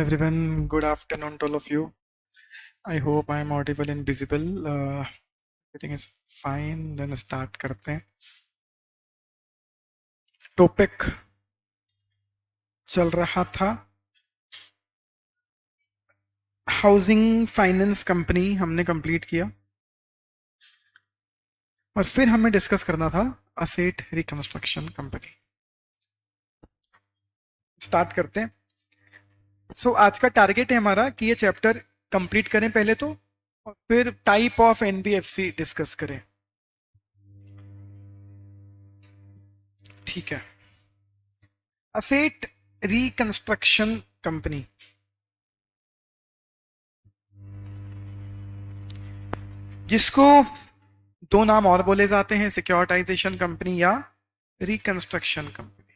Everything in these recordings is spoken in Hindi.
Everyone, good afternoon to all of you. I hope I am audible and visible. Everything is fine. Then start करते हैं. टॉपिक चल रहा था हाउसिंग फाइनेंस कंपनी हमने कंप्लीट किया और फिर हमें डिस्कस करना था असेट रिकंस्ट्रक्शन कंपनी. स्टार्ट करते हैं. सो आज का टारगेट है हमारा कि ये चैप्टर कंप्लीट करें पहले तो और फिर टाइप ऑफ एनबीएफसी डिस्कस करें. ठीक है. असेट रिकंस्ट्रक्शन कंपनी जिसको दो नाम और बोले जाते हैं, सिक्योरिटाइजेशन कंपनी या रिकंस्ट्रक्शन कंपनी.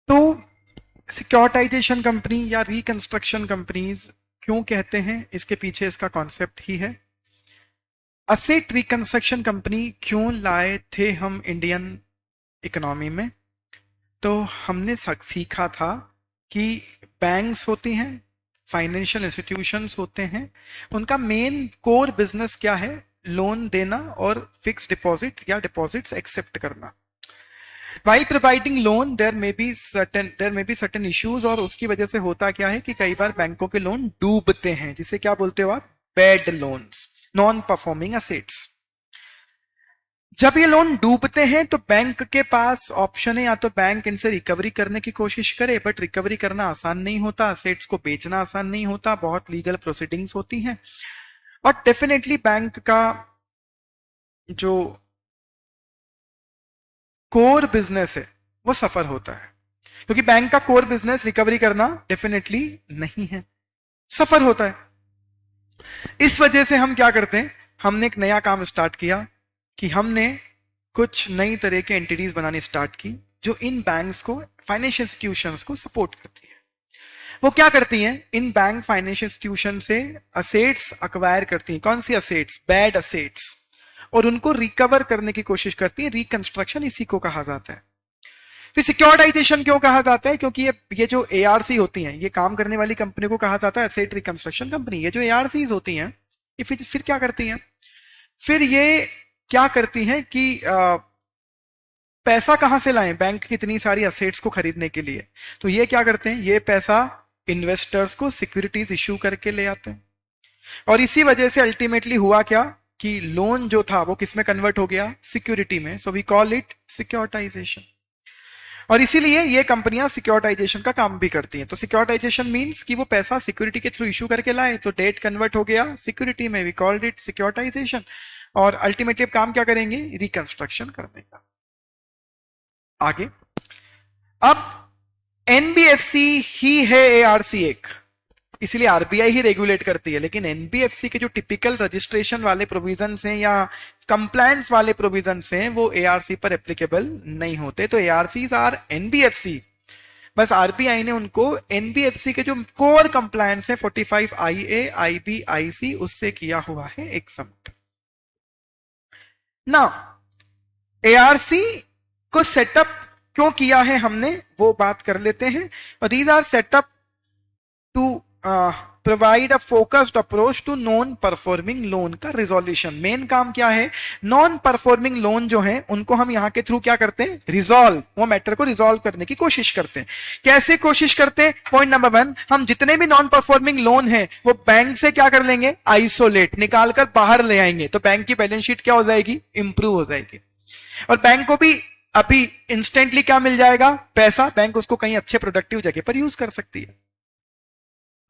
तो सिक्योरिटाइजेशन कंपनी या रिकंस्ट्रक्शन कंपनीज क्यों कहते हैं, इसके पीछे इसका कॉन्सेप्ट ही है. असेट रिकंस्ट्रक्शन कंपनी क्यों लाए थे हम इंडियन इकोनॉमी में, तो हमने सीखा था कि बैंक्स होती हैं, फाइनेंशियल इंस्टीट्यूशंस होते हैं, उनका मेन कोर बिजनेस क्या है, लोन देना और फिक्स डिपॉजिट या डिपॉजिट्स एक्सेप्ट करना. While providing loan, there may be certain issues और उसकी वजह से होता क्या है कि कई बार बैंकों के लोन डूबते हैं, जिसे क्या बोलते हो आप, bad loans, non performing assets. जब ये लोन डूबते हैं तो बैंक के पास ऑप्शन है, या तो बैंक इनसे रिकवरी करने की कोशिश करे, बट रिकवरी करना आसान नहीं होता, असेट्स को बेचना आसान नहीं होता, बहुत लीगल प्रोसीडिंग्स होती हैं और डेफिनेटली बैंक का जो कोर बिजनेस है वो सफर होता है, क्योंकि बैंक का कोर बिजनेस रिकवरी करना डेफिनेटली नहीं है, सफर होता है. इस वजह से हम क्या करते हैं, हमने एक नया काम स्टार्ट किया कि हमने कुछ नई तरह के एंटिटीज बनानी स्टार्ट की जो इन बैंक्स को, फाइनेंशियल इंस्टीट्यूशंस को सपोर्ट करती है. वो क्या करती हैं, इन बैंक फाइनेंशियल इंस्टीट्यूशन से असेट्स अक्वायर करती हैं. कौन सी असेट्स, बैड असेट्स, और उनको रिकवर करने की कोशिश करती है. रिकंस्ट्रक्शन इसी को कहा जाता है. फिर सिक्योरिटाइजेशन क्यों कहा जाता है, क्योंकि ये जो एआरसी होती हैं, ये काम करने वाली कंपनी को कहा जाता है एसेट रिकंस्ट्रक्शन कंपनी. ये जो एआरसीज होती हैं ये फिर क्या करती हैं, फिर ये क्या करती हैं कि पैसा कहां से लाएं बैंक की इतनी सारी असेट्स को खरीदने के लिए. तो ये क्या करते हैं, ये पैसा इन्वेस्टर्स को सिक्योरिटीज इश्यू करके ले आते हैं. और इसी वजह से अल्टीमेटली हुआ क्या कि लोन जो था वो किस में कन्वर्ट हो गया, सिक्योरिटी में. So we call it securitization. और इसीलिए ये कंपनियां सिक्योरिटाइजेशन का काम भी करती हैं. तो सिक्योरिटाइजेशन मींस कि वो पैसा सिक्योरिटी के थ्रू इशू करके लाए, तो डेट कन्वर्ट हो गया सिक्योरिटी में, वी कॉल्ड इट सिक्योरिटाइजेशन. और अल्टीमेटली काम क्या करेंगे, रिकंस्ट्रक्शन करने का. आगे, अब एनबीएफसी ही है एआरसी एक, इसलिए आरबीआई ही रेगुलेट करती है, लेकिन एनबीएफसी के जो टिपिकल रजिस्ट्रेशन वाले प्रोविजंस हैं या कंप्लायंस वाले प्रोविजंस हैं वो एआरसी पर एप्लीकेबल नहीं होते. तो एआरसीज आर एनबीएफसी, बस आरबीआई ने उनको एनबीएफसी के जो कोर कंप्लायंस है 45 IA, IB, IC उससे किया हुआ है एक्सम्प्ट. ना एआरसी को सेटअप क्यों किया है हमने, वो बात कर लेते हैं. और these are setup to provide a focused approach to non performing loan का रिजोल्यूशन. मेन काम क्या है, नॉन परफॉर्मिंग लोन जो है उनको हम यहां के थ्रू क्या करते हैं, रिजॉल्व, वो मैटर को रिजॉल्व करने की कोशिश करते हैं. कैसे कोशिश करते हैं, पॉइंट नंबर 1, हम जितने भी नॉन परफॉर्मिंग लोन है वो बैंक से क्या कर लेंगे, आइसोलेट, निकालकर बाहर ले आएंगे. तो बैंक की बैलेंस शीट क्या हो जाएगी, इंप्रूव हो जाएगी. और बैंक को भी अभी इंस्टेंटली क्या मिल जाएगा, पैसा. बैंक उसको कहीं अच्छे प्रोडक्टिव जगह पर यूज कर सकती है.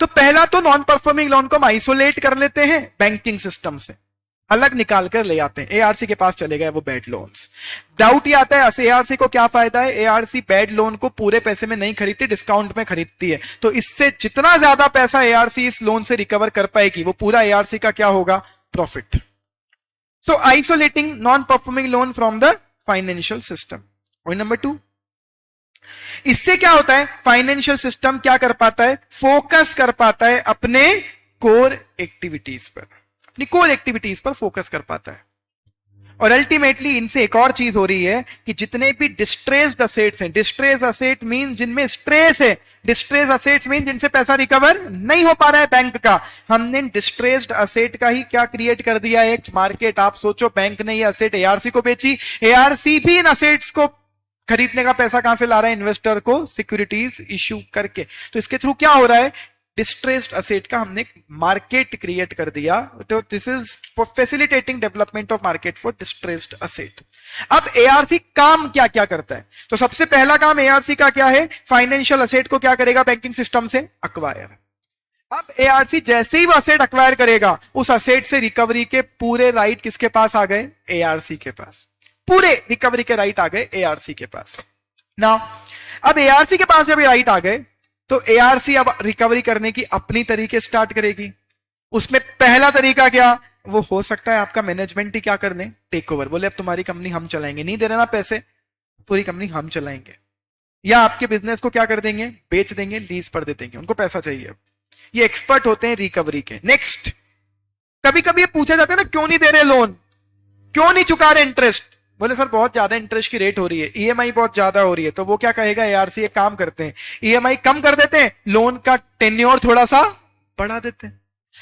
तो पहला तो नॉन परफॉर्मिंग लोन को हम आइसोलेट कर लेते हैं, बैंकिंग सिस्टम से अलग निकाल कर ले आते हैं, एआरसी के पास चले गए वो बैड लोन्स. डाउट ये आता है एआरसी को क्या फायदा है, एआरसी बैड लोन को पूरे पैसे में नहीं खरीदती, डिस्काउंट में खरीदती है. तो इससे जितना ज्यादा पैसा एआरसी इस लोन से रिकवर कर पाएगी वो पूरा एआरसी का क्या होगा, profit. So isolating non performing loan from the financial system. Point number 2, इससे क्या होता है, फाइनेंशियल सिस्टम क्या कर पाता है, फोकस कर पाता है अपने कोर एक्टिविटीज पर, अपनी कोर एक्टिविटीज पर फोकस कर पाता है. और अल्टीमेटली इनसे एक और चीज हो रही है कि जितने भी डिस्ट्रेस्ड असेट्स हैं, डिस्ट्रेस असेट मीन जिनमें स्ट्रेस है, डिस्ट्रेस असेट्स मीन जिनसे पैसा रिकवर नहीं हो पा रहा है बैंक का। हमने डिस्ट्रेस्ड असेट का ही क्या क्रिएट कर दिया, एक मार्केट। आप सोचो बैंक ने ये असेट एआरसी को बेची, एआरसी भी इन असेट्स को खरीदने का पैसा कहां से ला रहा है, इन्वेस्टर को सिक्योरिटीज इश्यू करके। तो इसके थ्रू क्या हो रहा है, डिस्ट्रेस्ड असेट का हमने मार्केट क्रिएट कर दिया। तो this is for facilitating development of market for distressed asset. अब एआरसी काम क्या क्या करता है, तो सबसे पहला काम एआरसी का क्या है, फाइनेंशियल असेट को क्या करेगा, बैंकिंग सिस्टम से अक्वायर। अब एआरसी जैसे ही वो असेट अक्वायर करेगा, उस असेट से रिकवरी के पूरे राइट किसके पास आ गए, एआरसी के पास। पूरे रिकवरी के राइट आ गए एआरसी के पास ना। अब एआरसी के पास जब राइट आ गए तो एआरसी अब रिकवरी करने की अपनी तरीके स्टार्ट करेगी। उसमें पहला तरीका क्या, वो हो सकता है आपका मैनेजमेंट ही क्या कर ले, टेक ओवर, बोले अब तुम्हारी कंपनी हम चलाएंगे, नहीं दे रहे ना पैसे, पूरी कंपनी हम चलाएंगे। या आपके बिजनेस को क्या कर देंगे, बेच देंगे, लीज पर दे देंगे, उनको पैसा चाहिए। ये एक्सपर्ट होते हैं रिकवरी के। नेक्स्ट, कभी कभी ये पूछा जाता है ना, क्यों नहीं दे रहे लोन, क्यों नहीं चुका रहे इंटरेस्ट, बोले सर बहुत ज्यादा इंटरेस्ट की रेट हो रही है, ईएमआई बहुत ज्यादा हो रही है। तो वो क्या कहेगा, एआरसी एक काम करते हैं, ईएमआई कम कर देते हैं, लोन का टेन्योर थोड़ा सा बढ़ा देते हैं।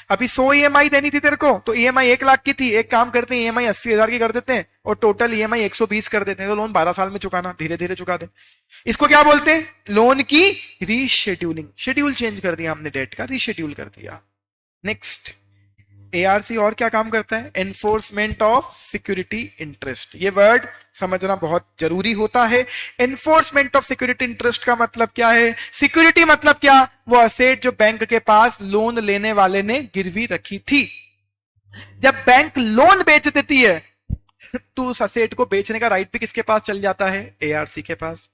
अभी 100 ईएमआई देनी थी तेरे को, तो ईएमआई 1 लाख की थी, एक काम करते हैं ईएमआई 80,000 की कर देते हैं और टोटल ईएमआई 120 कर देते हैं, तो लोन 12 साल में चुकाना, धीरे धीरे चुका दे। इसको क्या बोलते हैं, लोन की रीशेड्यूलिंग। शेड्यूल चेंज कर दिया हमने, डेट का रीशेड्यूल कर दिया। नेक्स्ट, एआरसी और क्या काम करता है, एनफोर्समेंट ऑफ सिक्योरिटी इंटरेस्ट। ये वर्ड समझना बहुत जरूरी होता है। एनफोर्समेंट ऑफ सिक्योरिटी इंटरेस्ट का मतलब क्या है, सिक्योरिटी मतलब क्या, वो असेट जो बैंक के पास लोन लेने वाले ने गिरवी रखी थी। जब बैंक लोन बेच देती है तो उस असेट को बेचने का राइट भी किसके पास चल जाता है, एआरसी के पास।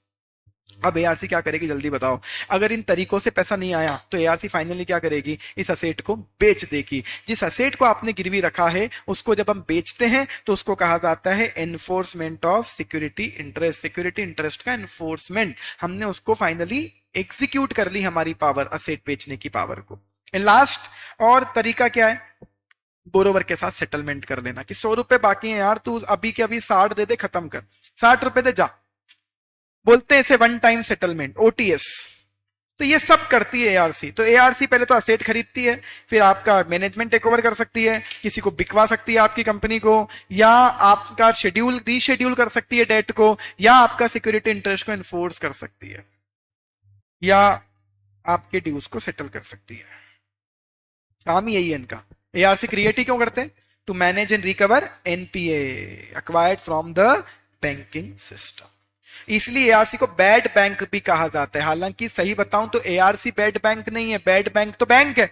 अब एआरसी क्या करेगी, जल्दी बताओ। अगर इन तरीकों से पैसा नहीं आया तो एआरसी फाइनली क्या करेगी, इस असेट को बेच देगी। जिस असेट को आपने गिरवी रखा है उसको जब हम बेचते हैं तो उसको कहा जाता है enforcement of security interest. Security interest का एनफोर्समेंट, हमने उसको फाइनली एग्जीक्यूट कर ली, हमारी पावर, असेट बेचने की पावर को। लास्ट और तरीका क्या है, बोरोवर के साथ सेटलमेंट कर लेना कि 100 रुपए बाकी है यार, तू अभी के अभी 60 दे दे, खत्म कर, 60 रुपए दे जा, बोलते हैं इसे वन टाइम सेटलमेंट, ओटीएस। तो ये सब करती है एआरसी। तो एआरसी पहले तो असेट खरीदती है, फिर आपका मैनेजमेंट टेक ओवर कर सकती है, किसी को बिकवा सकती है आपकी कंपनी को, या आपका शेड्यूल रीशेड्यूल कर सकती है डेट को, या आपका सिक्योरिटी इंटरेस्ट को एनफोर्स कर सकती है, या आपके ड्यूज को सेटल कर सकती है। काम यही है इनका। एआरसी क्रिएट ही क्यों करते हैं, to manage and recover NPA acquired from the banking system. इसलिए एआरसी को बैड बैंक भी कहा जाता है। हालांकि सही बताऊं तो एआरसी बैड बैंक नहीं है, बैड बैंक तो बैंक है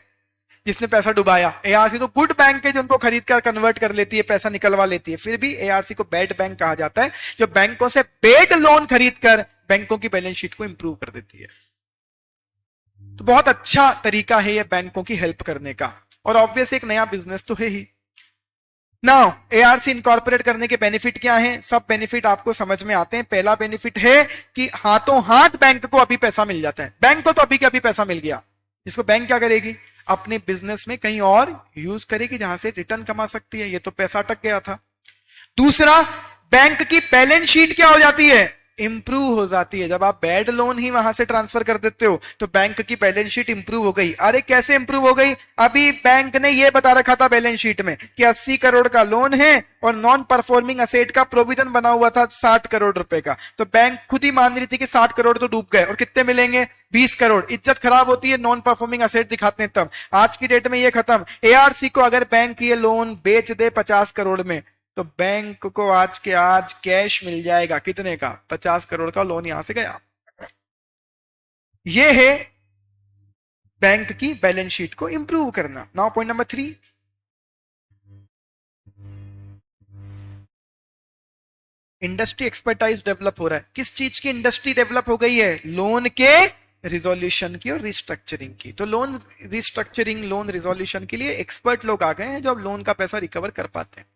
जिसने पैसा डुबाया। एआरसी तो गुड बैंक है जो उनको खरीद कर कन्वर्ट कर लेती है, पैसा निकलवा लेती है। फिर भी एआरसी को बैड बैंक कहा जाता है जो बैंकों से बेड लोन खरीद कर बैंकों की बैलेंस शीट को इंप्रूव कर देती है। तो बहुत अच्छा तरीका है यह बैंकों की हेल्प करने का, और ऑब्वियस एक नया बिजनेस तो है ही। नाउ एआरसी इनकॉर्पोरेट करने के बेनिफिट क्या हैं, सब बेनिफिट आपको समझ में आते हैं। पहला बेनिफिट है कि हाथों हाथ बैंक को अभी पैसा मिल जाता है। बैंक को तो अभी के अभी पैसा मिल गया, इसको बैंक क्या करेगी, अपने बिजनेस में कहीं और यूज करेगी जहां से रिटर्न कमा सकती है। ये तो पैसा अटक गया था। दूसरा, बैंक की बैलेंस शीट क्या हो जाती है, इंप्रूव हो जाती है। जब आप बैड लोन ही वहां से ट्रांसफर कर देते हो तो बैंक की बैलेंस शीट इंप्रूव हो गई। अरे कैसे इंप्रूव हो गई, अभी बैंक ने ये बता रखा था बैलेंस शीट में कि 80 करोड़ का लोन है और नॉन परफॉर्मिंग असेट का प्रोविजन बना हुआ था 60 करोड़ रुपए का। तो बैंक खुद ही मान रही थी कि 60 करोड़ तो डूब गए, और कितने मिलेंगे, 20 करोड़। इज्जत खराब होती है नॉन परफॉर्मिंग असेट दिखाते हैं तब। आज की डेट में ये खत्म। एआरसी को अगर बैंक ये लोन बेच दे 50 करोड़ में तो बैंक को आज के आज कैश मिल जाएगा, कितने का, 50 करोड़ का लोन यहां से गया। यह है बैंक की बैलेंस शीट को इंप्रूव करना। Now point number 3, industry expertise develop हो रहा है। किस चीज की इंडस्ट्री डेवलप हो गई है, लोन के रिजोल्यूशन की और रिस्ट्रक्चरिंग की। तो लोन रिस्ट्रक्चरिंग, लोन रिजोल्यूशन के लिए एक्सपर्ट लोग आ गए हैं जो अब लोन का पैसा रिकवर कर पाते हैं।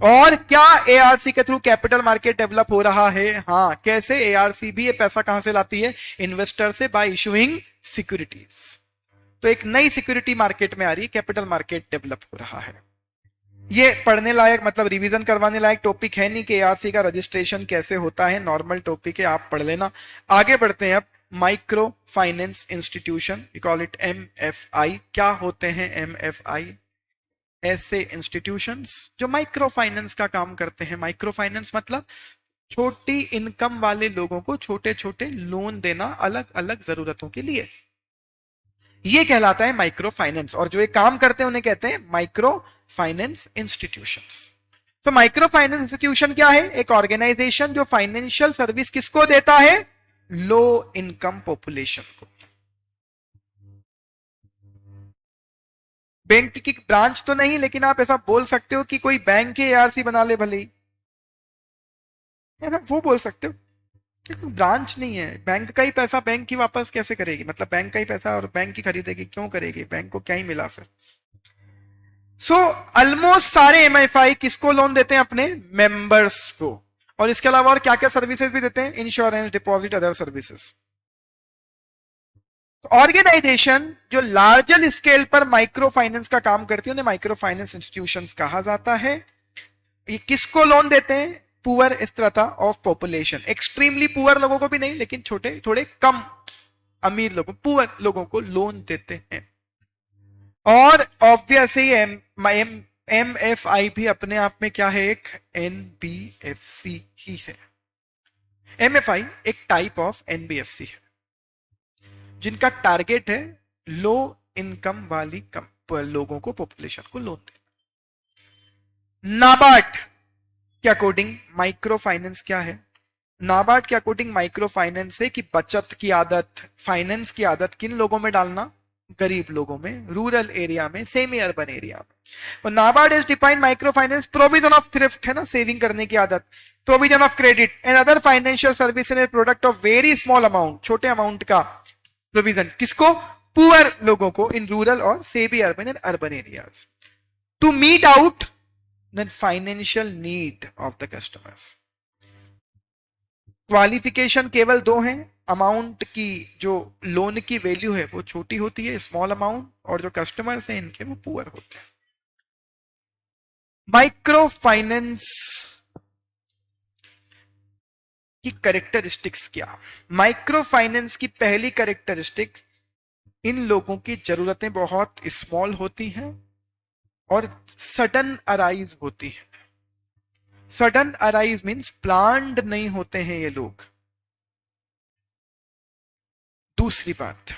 और क्या एआरसी के थ्रू कैपिटल मार्केट डेवलप हो रहा है, हाँ। कैसे, एआरसी भी ये पैसा कहां से लाती है, इन्वेस्टर से, बाय इशूइंग सिक्योरिटीज। तो एक नई सिक्योरिटी मार्केट में आ रही है, कैपिटल मार्केट डेवलप हो रहा है। ये पढ़ने लायक, मतलब रिवीजन करवाने लायक टॉपिक है नहीं कि एआरसी का रजिस्ट्रेशन कैसे होता है, नॉर्मल टॉपिक है, आप पढ़ लेना। आगे बढ़ते हैं अब। Micro finance institution, we call it MFI। क्या होते हैं MFI? ऐसे इंस्टीट्यूशंस जो माइक्रो फाइनेंस का काम करते हैं। माइक्रो फाइनेंस मतलब छोटी इनकम वाले लोगों को छोटे छोटे लोन देना अलग अलग जरूरतों के लिए, ये कहलाता है माइक्रो फाइनेंस। और जो ये काम करते हैं उन्हें कहते हैं माइक्रो फाइनेंस इंस्टीट्यूशंस। तो माइक्रो फाइनेंस इंस्टीट्यूशन क्या है? एक ऑर्गेनाइजेशन जो फाइनेंशियल सर्विस किसको देता है? लो इनकम पॉपुलेशन को। बैंक की ब्रांच तो नहीं, लेकिन आप ऐसा बोल सकते हो कि कोई बैंक के ARC बना ले भले ही, है ना, वो बोल सकते हो। ब्रांच नहीं है, बैंक का ही पैसा बैंक की वापस कैसे करेगी? मतलब बैंक का ही पैसा और बैंक की खरीदेगी, क्यों करेगी? बैंक को क्या ही मिला फिर? सो ऑलमोस्ट सारे MFI किसको लोन देते हैं? अपने मेंबर्स को। और इसके अलावा और क्या क्या सर्विसेज भी देते हैं? Insurance, deposit, other services. Organisation जो लार्जर स्केल पर माइक्रो फाइनेंस का काम करती है उन्हें माइक्रो फाइनेंस इंस्टीट्यूशंस कहा जाता है। ये किसको लोन देते हैं? Poor strata of population. Extremely poor लोगों को भी नहीं, लेकिन छोटे थोड़े कम अमीर लोगों, पुअर लोगों को लोन देते हैं। और ऑब्वियसली MFI भी अपने आप में क्या है? एक NBFC ही है। MFI एक टाइप ऑफ NBFC है जिनका टारगेट है लो इनकम वाली लोगों को, पॉपुलेशन को लोन देना। नाबार्ड के अकॉर्डिंग माइक्रो फाइनेंस क्या है? नाबार्ड के अकॉर्डिंग माइक्रो फाइनेंस है कि बचत की आदत, फाइनेंस की आदत किन लोगों में डालना? गरीब लोगों में, रूरल एरिया में, सेमी अर्बन एरिया में। और NABARD is defined micro finance provision of thrift, है ना, सेविंग करने की आदत, provision of credit and other financial service in product of very small amount, छोटे अमाउंट का प्रोविजन। किसको? पुअर लोगों को इन रूरल और semi urban and urban areas, to meet out the financial need of the customers. Qualification केवल दो हैं। अमाउंट की जो लोन की वैल्यू है वो छोटी होती है, स्मॉल अमाउंट, और जो कस्टमर्स हैं इनके वो पुअर होते हैं। माइक्रो फाइनेंस की कैरेक्टरिस्टिक्स क्या? माइक्रो फाइनेंस की पहली कैरेक्टरिस्टिक, इन लोगों की जरूरतें बहुत स्मॉल होती हैं और सडन अराइज होती है। सडन अराइज मींस प्लान्ड नहीं होते हैं ये लोग। दूसरी बात,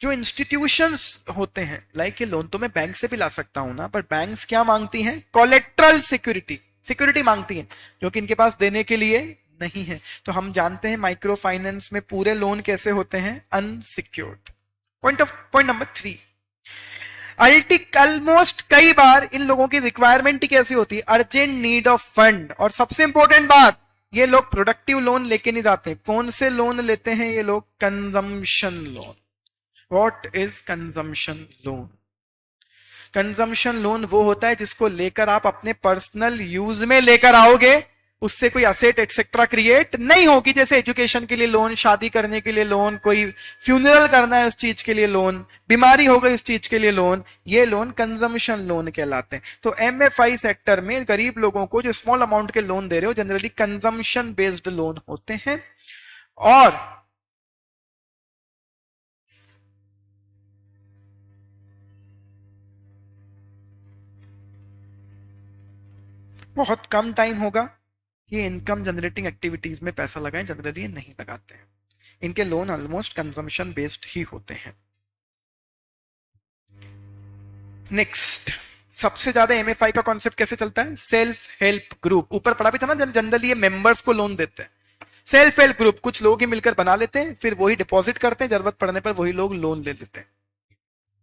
जो इंस्टीट्यूशंस होते हैं, लाइक ये लोन तो मैं बैंक से भी ला सकता हूं ना, पर बैंक्स क्या मांगती हैं? कोलेट्रल सिक्योरिटी, सिक्योरिटी मांगती हैं जो कि इनके पास देने के लिए नहीं है। तो हम जानते हैं माइक्रो फाइनेंस में पूरे लोन कैसे होते हैं? अनसिक्योर्ड। पॉइंट नंबर 3, ऑलमोस्ट कई बार इन लोगों की रिक्वायरमेंट ही कैसी होती है? Urgent need of fund. और सबसे इंपॉर्टेंट बात, ये लोग प्रोडक्टिव लोन लेके नहीं जाते। कौन से लोन लेते हैं ये लोग? Consumption loan. What is consumption loan? Consumption loan वो होता है जिसको लेकर आप अपने पर्सनल यूज में लेकर आओगे, उससे कोई असेट एक्सेट्रा क्रिएट नहीं होगी। जैसे एजुकेशन के लिए लोन, शादी करने के लिए लोन, कोई फ्यूनरल करना है उस चीज के लिए लोन, बीमारी हो गई इस चीज के लिए लोन, ये लोन कंजम्पशन लोन कहलाते हैं। तो MFI सेक्टर में गरीब लोगों को जो स्मॉल अमाउंट के लोन दे रहे हो जनरली कंजम्पशन बेस्ड लोन होते हैं। और बहुत कम टाइम होगा ये इनकम जनरेटिंग एक्टिविटीज में पैसा लगाएं, जनरली नहीं लगाते हैं। इनके लोन ऑलमोस्ट कंजम्पशन बेस्ड ही होते हैं। नेक्स्ट, सबसे ज्यादा MFI का कॉन्सेप्ट कैसे चलता है? Self help group. ऊपर पढ़ा भी था ना, जनरली ये मेंबर्स को लोन देते हैं। सेल्फ हेल्प ग्रुप कुछ लोग ही मिलकर बना लेते हैं, फिर वही डिपॉजिट करते हैं, जरूरत पड़ने पर वही लोग लोन ले लेते हैं।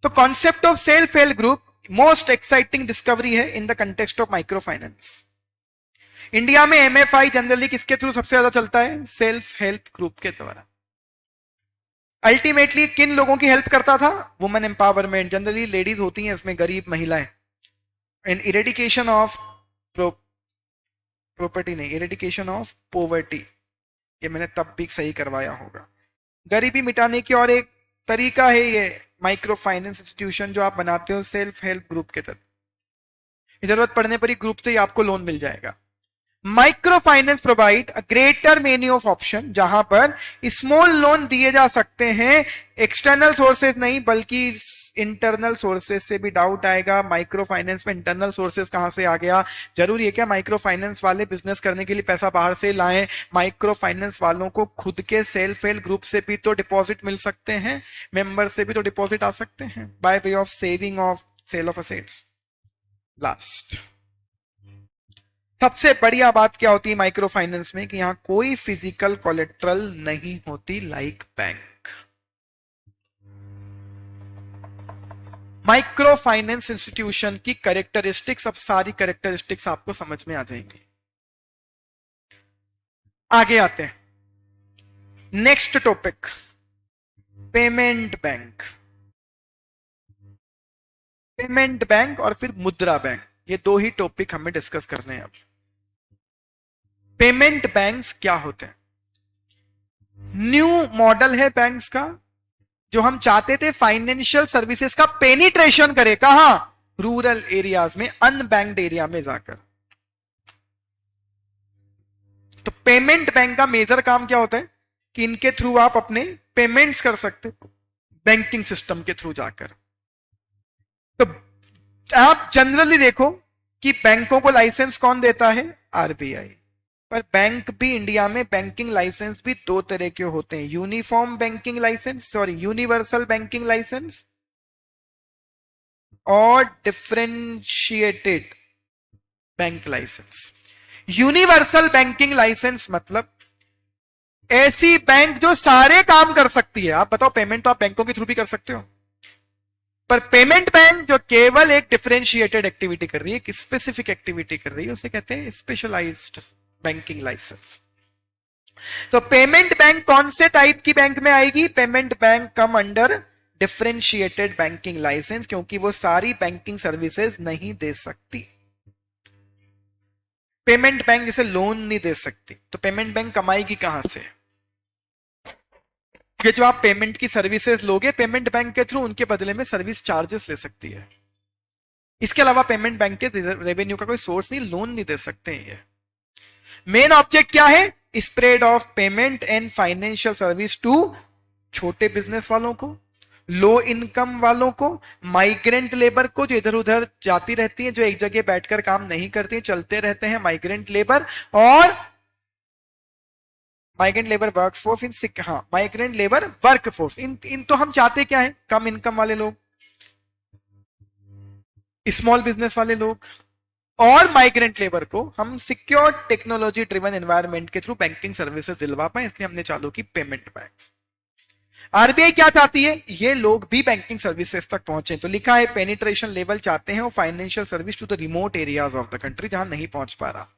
तो concept of self help group most exciting discovery है in the context of microfinance. India में MFI जनरली किसके थ्रू सबसे ज्यादा चलता है? सेल्फ हेल्प ग्रुप के द्वारा। अल्टीमेटली किन लोगों की हेल्प करता था? वुमेन एम्पावरमेंट, जनरली लेडीज होती हैं इसमें, गरीब महिलाएं। एंड इरेडिकेशन ऑफ प्रॉपर्टी नहीं, इरेडिकेशन ऑफ पोवर्टी, ये मैंने तब भी सही करवाया होगा। गरीबी मिटाने की और एक तरीका है ये माइक्रो फाइनेंस इंस्टीट्यूशन जो आप बनाते हो सेल्फ हेल्प ग्रुप के तहत। जरूरत पड़ने पर ही ग्रुप से ही आपको लोन मिल जाएगा। Micro finance provide a greater menu of option, जहां पर स्मॉल लोन दिए जा सकते हैं, एक्सटर्नल सोर्सेज नहीं बल्कि इंटरनल सोर्सेज से भी डाउट आएगा। माइक्रो फाइनेंस में इंटरनल सोर्सेज कहां से आ गया? जरूरी है क्या माइक्रो फाइनेंस वाले बिजनेस करने के लिए पैसा बाहर से लाएं? माइक्रो फाइनेंस वालों को खुद के सेल्फ हेल्प ग्रुप से भी तो डिपॉजिट मिल सकते हैं, मेंबर से भी तो डिपॉजिट आ सकते हैं by way of saving of sale of assets. Last सबसे बढ़िया बात क्या होती है माइक्रो फाइनेंस में, कि यहां कोई फिजिकल कोलेट्रल नहीं होती like bank. Micro finance institution की कैरेक्टरिस्टिक्स, अब सारी कैरेक्टरिस्टिक्स आपको समझ में आ जाएंगी। आगे आते हैं next topic, payment bank. Payment bank और फिर मुद्रा बैंक, ये दो ही टॉपिक हमें डिस्कस करने हैं अब। पेमेंट बैंक्स क्या होते हैं? न्यू मॉडल है बैंक्स का, जो हम चाहते थे फाइनेंशियल सर्विसेज का पेनिट्रेशन करे। कहां? रूरल एरियाज में, अनबैंक्ड एरिया में जाकर। तो पेमेंट बैंक का मेजर काम क्या होता है कि इनके थ्रू आप अपने पेमेंट्स कर सकते, बैंकिंग सिस्टम के थ्रू जाकर। तो आप जनरली देखो कि बैंकों को लाइसेंस कौन देता है? आरबीआई। पर बैंक भी इंडिया में, बैंकिंग लाइसेंस भी दो तरह के होते हैं, uniform banking licence, sorry universal banking licence, और differentiated bank licence. Universal banking licence मतलब ऐसी बैंक जो सारे काम कर सकती है। आप बताओ, पेमेंट तो आप बैंकों के थ्रू भी कर सकते हो, पर पेमेंट बैंक जो केवल एक डिफरेंशिएटेड एक्टिविटी कर रही है, एक स्पेसिफिक एक्टिविटी कर रही है, उसे कहते हैं स्पेशलाइज्ड बैंकिंग लाइसेंस। तो पेमेंट बैंक कौन से टाइप की बैंक में आएगी? Payment bank come under differentiated banking licence, क्योंकि वो सारी बैंकिंग सर्विसेज नहीं दे सकती। पेमेंट बैंक जैसे लोन नहीं दे सकती, तो पेमेंट बैंक कमाएगी कहां से? ये जो आप पेमेंट की सर्विसेज लोगे पेमेंट बैंक के थ्रू, उनके बदले में सर्विस चार्जेस ले सकती है। इसके अलावा पेमेंट बैंक के रेवेन्यू का कोई सोर्स नहीं, लोन नहीं दे सकते हैं ये। मेन ऑब्जेक्ट क्या है? Spread of payment and financial service to छोटे बिजनेस वालों को, लो इनकम वालों को, माइग्रेंट लेबर को जो इधर उधर जाती रहती है, जो एक जगह बैठकर काम नहीं करती, चलते रहते हैं माइग्रेंट लेबर, और माइग्रेंट लेबर वर्कफोर्स इन, हाँ माइग्रेंट लेबर वर्कफोर्स इन तो हम चाहते क्या है? कम इनकम वाले लोग, स्मॉल बिजनेस वाले लोग, और माइग्रेंट लेबर को हम सिक्योर टेक्नोलॉजी ड्रिवन एनवायरनमेंट के थ्रू बैंकिंग सर्विसेज दिलवा पाए, इसलिए हमने चालू की पेमेंट बैंक्स। आरबीआई क्या चाहती है? ये लोग भी बैंकिंग सर्विसेज तक पहुंचे, तो लिखा है पेनिट्रेशन लेवल चाहते हैं, financial service to the remote areas of the country, जहां नहीं पहुंच पा रहा।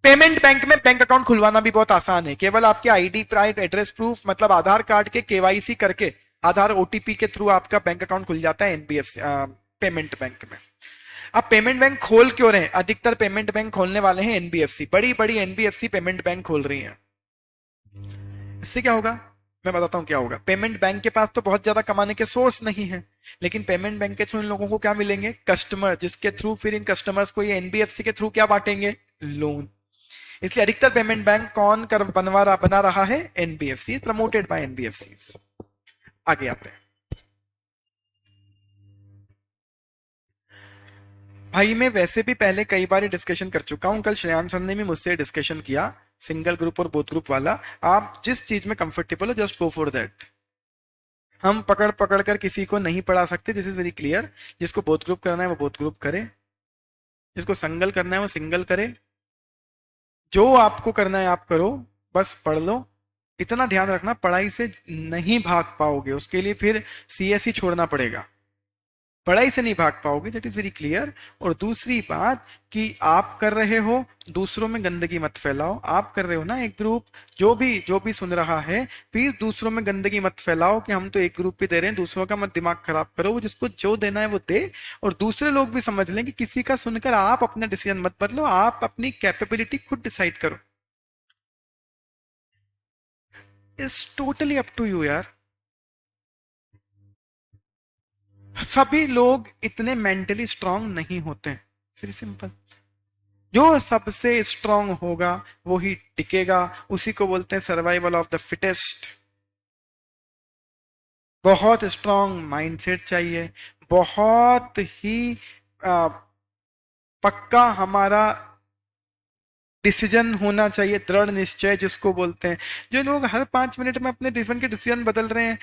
पेमेंट बैंक में बैंक अकाउंट खुलवाना भी बहुत आसान है, केवल आपके आईडी प्राइड एड्रेस प्रूफ मतलब आधार कार्ड के केवाईसी करके, आधार ओटीपी के थ्रू आपका बैंक अकाउंट खुल जाता है एनबीएफसी पेमेंट बैंक में। अब पेमेंट बैंक खोल क्यों रहे हैं? अधिकतर पेमेंट बैंक खोलने वाले हैं एनबीएफसी, बड़ी बड़ी एनबीएफसी पेमेंट बैंक खोल रही हैं। इससे क्या होगा मैं बताता हूं क्या होगा। पेमेंट बैंक के पास तो बहुत ज्यादा कमाने के सोर्स नहीं है, लेकिन पेमेंट बैंक के थ्रू इन लोगों को क्या मिलेंगे? कस्टमर, जिसके थ्रू फिर इन कस्टमर्स को ये एनबीएफसी के थ्रू क्या बांटेंगे? लोन। इसलिए अधिकतर पेमेंट बैंक कौन बना रहा है? NBFC, promoted by NBFC. आगे आते हैं भाई, मैं वैसे भी पहले कई बार डिस्कशन कर चुका हूं, कल श्रेयांश सर ने भी मुझसे डिस्कशन किया, सिंगल ग्रुप और बोथ ग्रुप वाला। आप जिस चीज में कंफर्टेबल हो जस्ट गो फॉर दैट। हम पकड़ पकड़ कर किसी को नहीं पढ़ा सकते, दिस इज वेरी क्लियर। जिसको बोथ ग्रुप करना है वो बोथ ग्रुप करे, जिसको सिंगल करना है वो सिंगल करे, जो आपको करना है आप करो, बस पढ़ लो। इतना ध्यान रखना, पढ़ाई से नहीं भाग पाओगे, उसके लिए फिर सीएसई छोड़ना पड़ेगा, पढ़ाई से नहीं भाग पाओगे, दैट इज वेरी क्लियर। और दूसरी बात कि आप कर रहे हो, दूसरों में गंदगी मत फैलाओ। आप कर रहे हो ना एक ग्रुप, जो भी सुन रहा है प्लीज दूसरों में गंदगी मत फैलाओ कि हम तो एक ग्रुप पे दे रहे हैं, दूसरों का मत दिमाग खराब करो। वो जिसको जो देना है वो दे, और दूसरे लोग भी समझ लें कि किसी का सुनकर आप अपना डिसीजन मत बदलो, आप अपनी कैपेबिलिटी खुद डिसाइड करो। Is totally up to you यार। सभी लोग इतने मेंटली स्ट्रांग नहीं होते, वेरी सिंपल। जो सबसे स्ट्रांग होगा वो ही टिकेगा, उसी को बोलते हैं सर्वाइवल ऑफ द फिटेस्ट। बहुत स्ट्रांग माइंडसेट चाहिए, बहुत ही आ, पक्का हमारा डिसीजन होना चाहिए, दृढ़ निश्चय जिसको बोलते हैं। जो लोग हर 5 मिनट में अपने जीवन के डिसीजन बदल रहे हैं,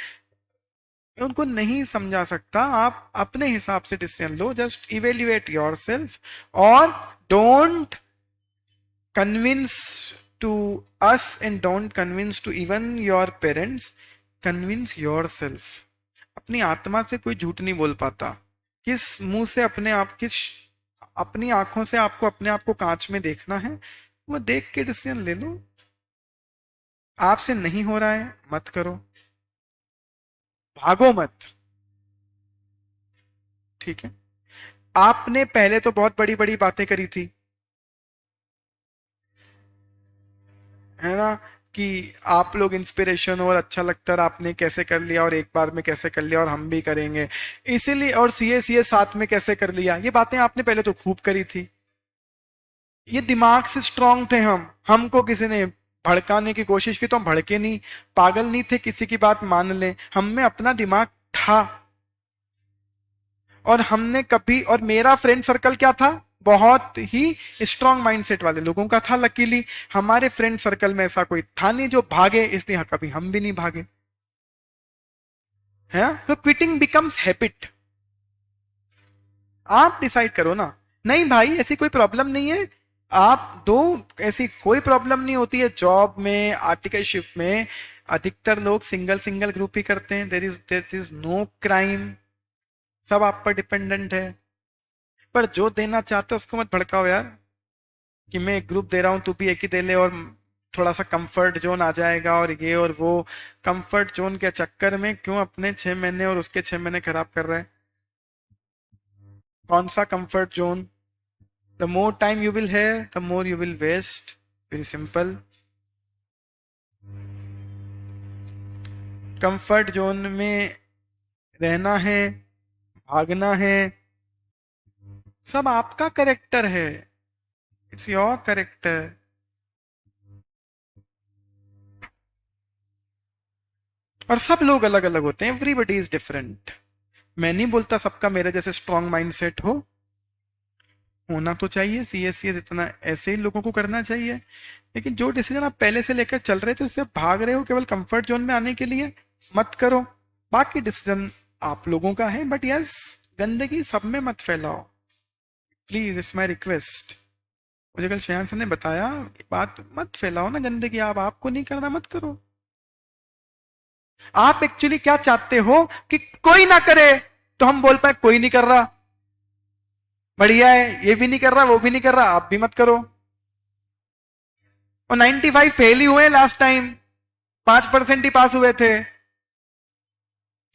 उनको नहीं समझा सकता। आप अपने हिसाब से डिसीजन लो, जस्ट इवेल्युएट योरसेल्फ, और don't convince to us and don't convince to even your parents, convince yourself. अपनी आत्मा से कोई झूठ नहीं बोल पाता। किस मुंह से अपने आप, किस अपनी आंखों से आपको अपने आप को कांच में देखना है, वो देख के डिसीजन ले लो। आपसे नहीं हो रहा है मत करो, भागो मत, ठीक है। आपने पहले तो बहुत बड़ी बड़ी बातें करी थी, है ना, कि आप लोग इंस्पिरेशन हो और अच्छा लगता है, और आपने कैसे कर लिया, और एक बार में कैसे कर लिया, और हम भी करेंगे इसीलिए, और सीए साथ में कैसे कर लिया, ये बातें आपने पहले तो खूब करी थी। ये दिमाग से स्ट्रांग थे हम, हमको किसी ने भड़काने की कोशिश की तो हम भड़के नहीं, पागल नहीं थे किसी की बात मान ले, हम में अपना दिमाग था। और हमने कभी, और मेरा फ्रेंड सर्कल क्या था, बहुत ही स्ट्रांग माइंडसेट वाले लोगों का था। लकीली हमारे फ्रेंड सर्कल में ऐसा कोई था नहीं जो भागे, इसलिए कभी हम भी नहीं भागे, है। तो क्विटिंग बिकम्स हैबिट। आप डिसाइड करो ना, नहीं भाई ऐसी कोई प्रॉब्लम नहीं है, आप दो, ऐसी कोई प्रॉब्लम नहीं होती है जॉब में, आर्टिकलशिप में। अधिकतर लोग सिंगल सिंगल ग्रुप ही करते हैं, देर इज नो क्राइम, सब आप पर डिपेंडेंट है। पर जो देना चाहते हो उसको मत भड़काओ यार, कि मैं एक ग्रुप दे रहा हूं तू भी एक ही दे ले, और थोड़ा सा कंफर्ट जोन आ जाएगा, और ये और वो। कंफर्ट जोन के चक्कर में क्यों अपने 6 महीने और उसके 6 महीने खराब कर रहे हैं? कौन सा comfort zone? The more time you will have, the more you will waste, very simple. Comfort zone में रहना है, भागना है, सब आपका करेक्टर है, इट्स योर करेक्टर। और सब लोग अलग अलग होते हैं, एवरीबडी इज डिफरेंट। मैं नहीं बोलता सबका मेरे जैसे स्ट्रांग माइंडसेट हो, होना तो चाहिए, सीएस इतना ऐसे ही लोगों को करना चाहिए। लेकिन जो डिसीजन आप पहले से लेकर चल रहे थे, उससे भाग रहे हो केवल कंफर्ट जोन में आने के लिए, मत करो। बाकी डिसीजन आप लोगों का है, बट यस, गंदगी सब में मत फैलाओ, प्लीज, इट्स माई रिक्वेस्ट। मुझे कल श्रेयांश ने बताया, बात मत फैलाओ ना गंदगी, आप, आपको नहीं करना मत करो। आप एक्चुअली क्या चाहते हो कि कोई ना करे, तो हम बोल पाए कोई नहीं कर रहा, बढ़िया है, ये भी नहीं कर रहा, वो भी नहीं कर रहा, आप भी मत करो। और 95 फेल ही हुए लास्ट टाइम, 5% ही पास हुए थे।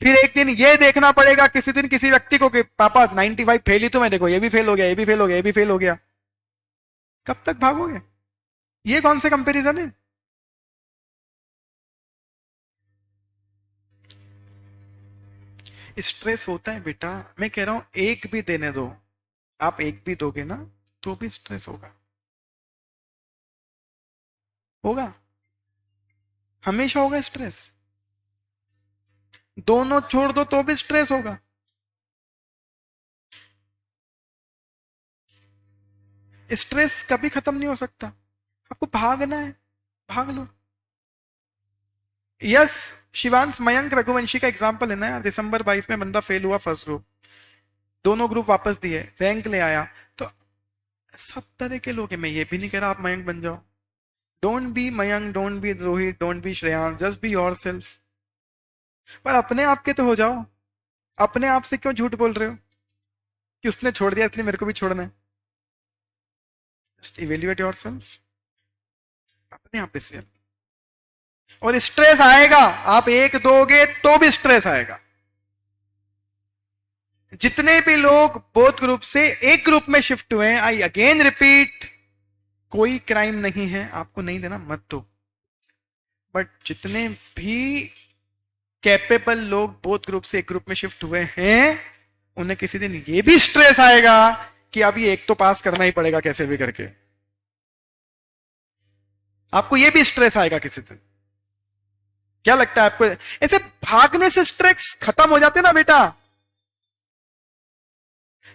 फिर एक दिन ये देखना पड़ेगा किसी दिन किसी व्यक्ति को कि पापा 95 फेल ही, तो मैं देखो ये भी फेल हो गया, ये भी फेल हो गया, ये भी फेल हो गया। कब तक भागोगे? ये कौन से कंपैरिजन है? स्ट्रेस होता है बेटा, मैं कह रहा हूं एक भी देने दो, आप एक भी दोगे ना तो भी स्ट्रेस होगा, होगा, हमेशा होगा स्ट्रेस। दोनों छोड़ दो तो भी स्ट्रेस होगा। स्ट्रेस कभी खत्म नहीं हो सकता, आपको भागना है, भाग लो। यस, शिवांश मयंक रघुवंशी का एग्जांपल है ना यार, दिसंबर 22 में बंदा फेल हुआ फर्स्ट ग्रुप, दोनों ग्रुप वापस दिए, रैंक ले आया। तो सब तरह के लोग हैं, मैं ये भी नहीं कह रहा आप मयंक बन जाओ, don't be Mayank, don't be Rohit, don't be Shreyansh, just be your self. पर अपने आप के तो हो जाओ, अपने आप से क्यों झूठ बोल रहे हो कि उसने छोड़ दिया इसलिए मेरे को भी छोड़ना है? जस्ट इवेल्युएट योर सेल्फ, अपने आप से। और स्ट्रेस आएगा, आप एक दोगे तो भी स्ट्रेस आएगा। जितने भी लोग बोथ ग्रुप से एक ग्रुप में शिफ्ट हुए हैं, आई अगेन रिपीट, कोई क्राइम नहीं है, आपको नहीं देना मत दो। बट जितने भी कैपेबल लोग बोथ ग्रुप से एक ग्रुप में शिफ्ट हुए हैं, उन्हें किसी दिन ये भी स्ट्रेस आएगा कि अब ये एक तो पास करना ही पड़ेगा कैसे भी करके। आपको ये भी स्ट्रेस आएगा किसी दिन। क्या लगता है आपको? ऐसे भागने से स्ट्रेस खत्म हो जाते ना बेटा।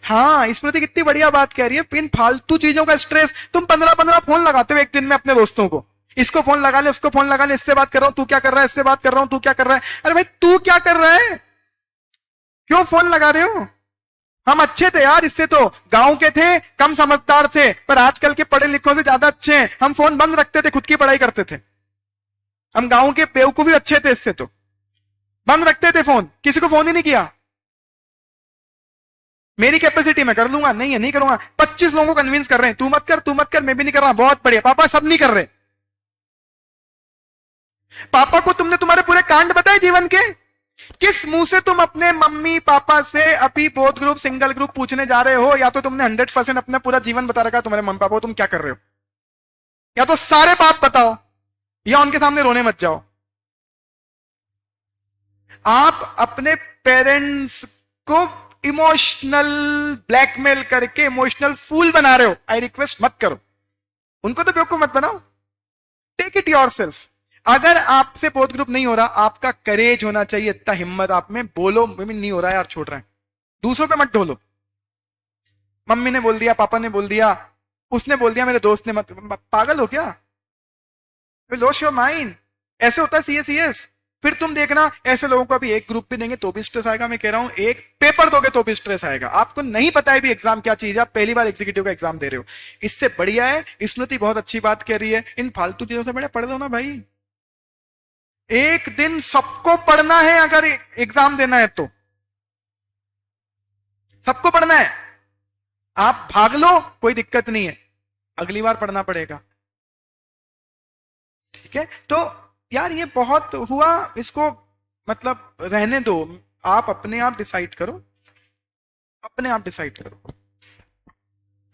हाँ, स्मृति कितनी बढ़िया बात कह रही है। इन फालतू चीजों का स्ट्रेस, तुम 15-15 फोन लगाते हो एक दिन में अपने दोस्तों को, इसको फोन लगा ले, उसको फोन लगा ले, इससे बात कर रहा हूं, तू क्या कर रहा है, इससे बात कर रहा हूं, तू क्या कर रहा है। अरे भाई तू क्या कर रहा है, क्यों फोन लगा रहे हो? हम अच्छे थे यार, इससे तो गांव के थे, कम समझदार थे, पर आजकल के पढ़े लिखों से ज्यादा अच्छे हैं। हम फोन बंद रखते थे, खुद की पढ़ाई करते थे। हम गांव के बेवकूफ भी अच्छे थे, इससे तो बंद रखते थे फोन, किसी को फोन ही नहीं किया। मेरी कैपेसिटी में कर लूंगा, नहीं है नहीं करूंगा। 25 लोगों को कन्विंस कर रहे हैं, तू मत कर, तू मत कर, मैं भी नहीं कर रहा, बहुत बढ़िया पापा, सब नहीं कर रहे। पापा को तुमने तुम्हारे पूरे कांड बताए जीवन के? किस मुंह से तुम अपने मम्मी पापा से अभी बोथ ग्रुप सिंगल ग्रुप पूछने जा रहे हो? या तो तुमने 100% अपना पूरा जीवन बता रखा तुम्हारे मम्मी पापा को तुम क्या कर रहे हो, या तो सारे पाप बताओ, या उनके सामने रोने मत जाओ। आप अपने पेरेंट्स को इमोशनल ब्लैकमेल करके इमोशनल फूल बना रहे हो। आई रिक्वेस्ट मत करो, उनको तो बेवकूफ मत बनाओ। Take it yourself. अगर आपसे बोथ ग्रुप नहीं हो रहा, आपका करेज होना चाहिए, इतना हिम्मत आप में, बोलो नहीं हो रहा यार, छोड़ रहे हैं। दूसरों पे मत ढोलो। मम्मी ने बोल दिया, पापा ने बोल दिया, उसने बोल दिया, मेरे दोस्त ने मत। पागल हो क्या? Loss your mind. ऐसे होता है सीएस। फिर तुम देखना, ऐसे लोगों को अभी एक ग्रुप भी देंगे तो भी स्ट्रेस आएगा। मैं कह रहा हूं एक पेपर दोगे तो भी स्ट्रेस आएगा। आपको नहीं पता है भी एग्जाम क्या चीज है, आप पहली बार एग्जीक्यूटिव का एग्जाम दे रहे हो। इससे बढ़िया है, स्मृति बहुत अच्छी बात कह रही है, इन फालतू चीजों से बढ़िया पढ़ दो ना भाई। एक दिन सबको पढ़ना है, अगर एग्जाम देना है तो सबको पढ़ना है। आप भाग लो, कोई दिक्कत नहीं है, अगली बार पढ़ना पड़ेगा। ठीक है, तो यार ये बहुत हुआ, इसको मतलब रहने दो। आप अपने आप डिसाइड करो, अपने आप डिसाइड करो।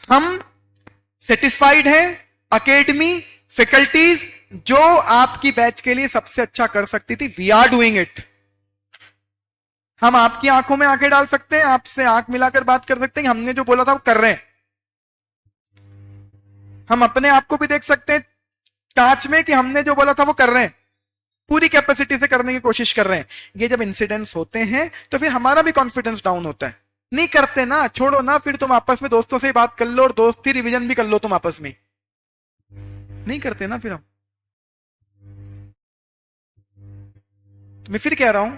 हम सेटिस्फाइड हैं अकेडमी फैकल्टीज जो आपकी बैच के लिए सबसे अच्छा कर सकती थी। We are doing it. हम आपकी आंखों में आंखें डाल सकते हैं, आपसे आंख मिलाकर बात कर सकते हैं, हमने जो बोला था वो कर रहे हैं। हम अपने आप को भी देख सकते हैं कांच में कि हमने जो बोला था वो कर रहे हैं, पूरी कैपेसिटी से करने की कोशिश कर रहे हैं। ये जब इंसिडेंट्स होते हैं तो फिर हमारा भी कॉन्फिडेंस डाउन होता है। नहीं करते ना, छोड़ो ना, फिर तुम आपस में दोस्तों से ही बात कर लो और दोस्ती रिवीजन भी कर लो तुम आपस में। नहीं करते ना फिर हम। तो मैं फिर कह रहा हूं,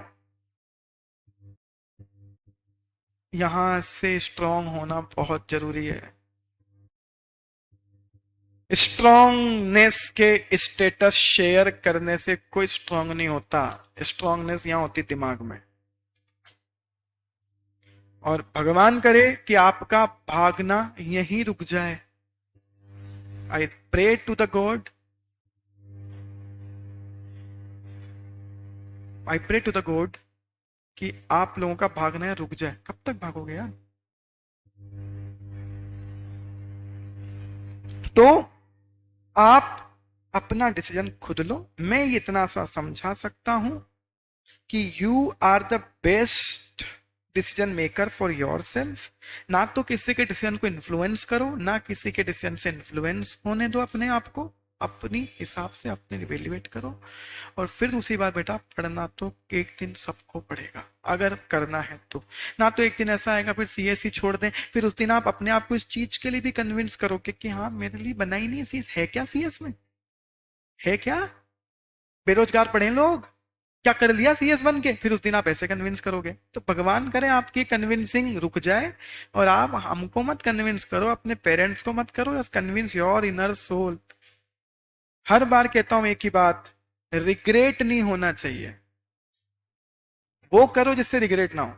यहां से स्ट्रांग होना बहुत जरूरी है। स्ट्रांगनेस के स्टेटस शेयर करने से कोई स्ट्रांग नहीं होता। स्ट्रांगनेस यहां होती दिमाग में। और भगवान करे कि आपका भागना यहीं रुक जाए। I pray to the God, I pray to the God कि आप लोगों का भागना है रुक जाए। कब तक भागोगे यार? तो आप अपना डिसीजन खुद लो। मैं इतना सा समझा सकता हूं कि you are the best decision maker for yourself. ना तो किसी के डिसीजन को इन्फ्लुएंस करो, ना किसी के डिसीजन से इन्फ्लुएंस होने दो अपने आप को। अपनी हिसाब से अपने इवेल्युएट करो। और फिर दूसरी बात बेटा, पढ़ना तो एक दिन सबको पड़ेगा अगर करना है तो। ना तो एक दिन ऐसा आएगा फिर सीएससी छोड़ दें, फिर उस दिन आप अपने आप को इस चीज के लिए भी कन्विंस करोगे कि हाँ मेरे लिए बनाई नहीं सीएस है। क्या सीएस में है क्या? बेरोजगार पड़े लोग, क्या कर लिया सीएस बन के? फिर उस दिन आप ऐसे कन्विंस करोगे। तो भगवान करे आपकी कन्विंसिंग रुक जाए और आप हमको मत कन्विंस करो, अपने पेरेंट्स को मत करो, just convince your inner soul. हर बार कहता हूं एक ही बात, रिग्रेट नहीं होना चाहिए। वो करो जिससे रिग्रेट ना हो।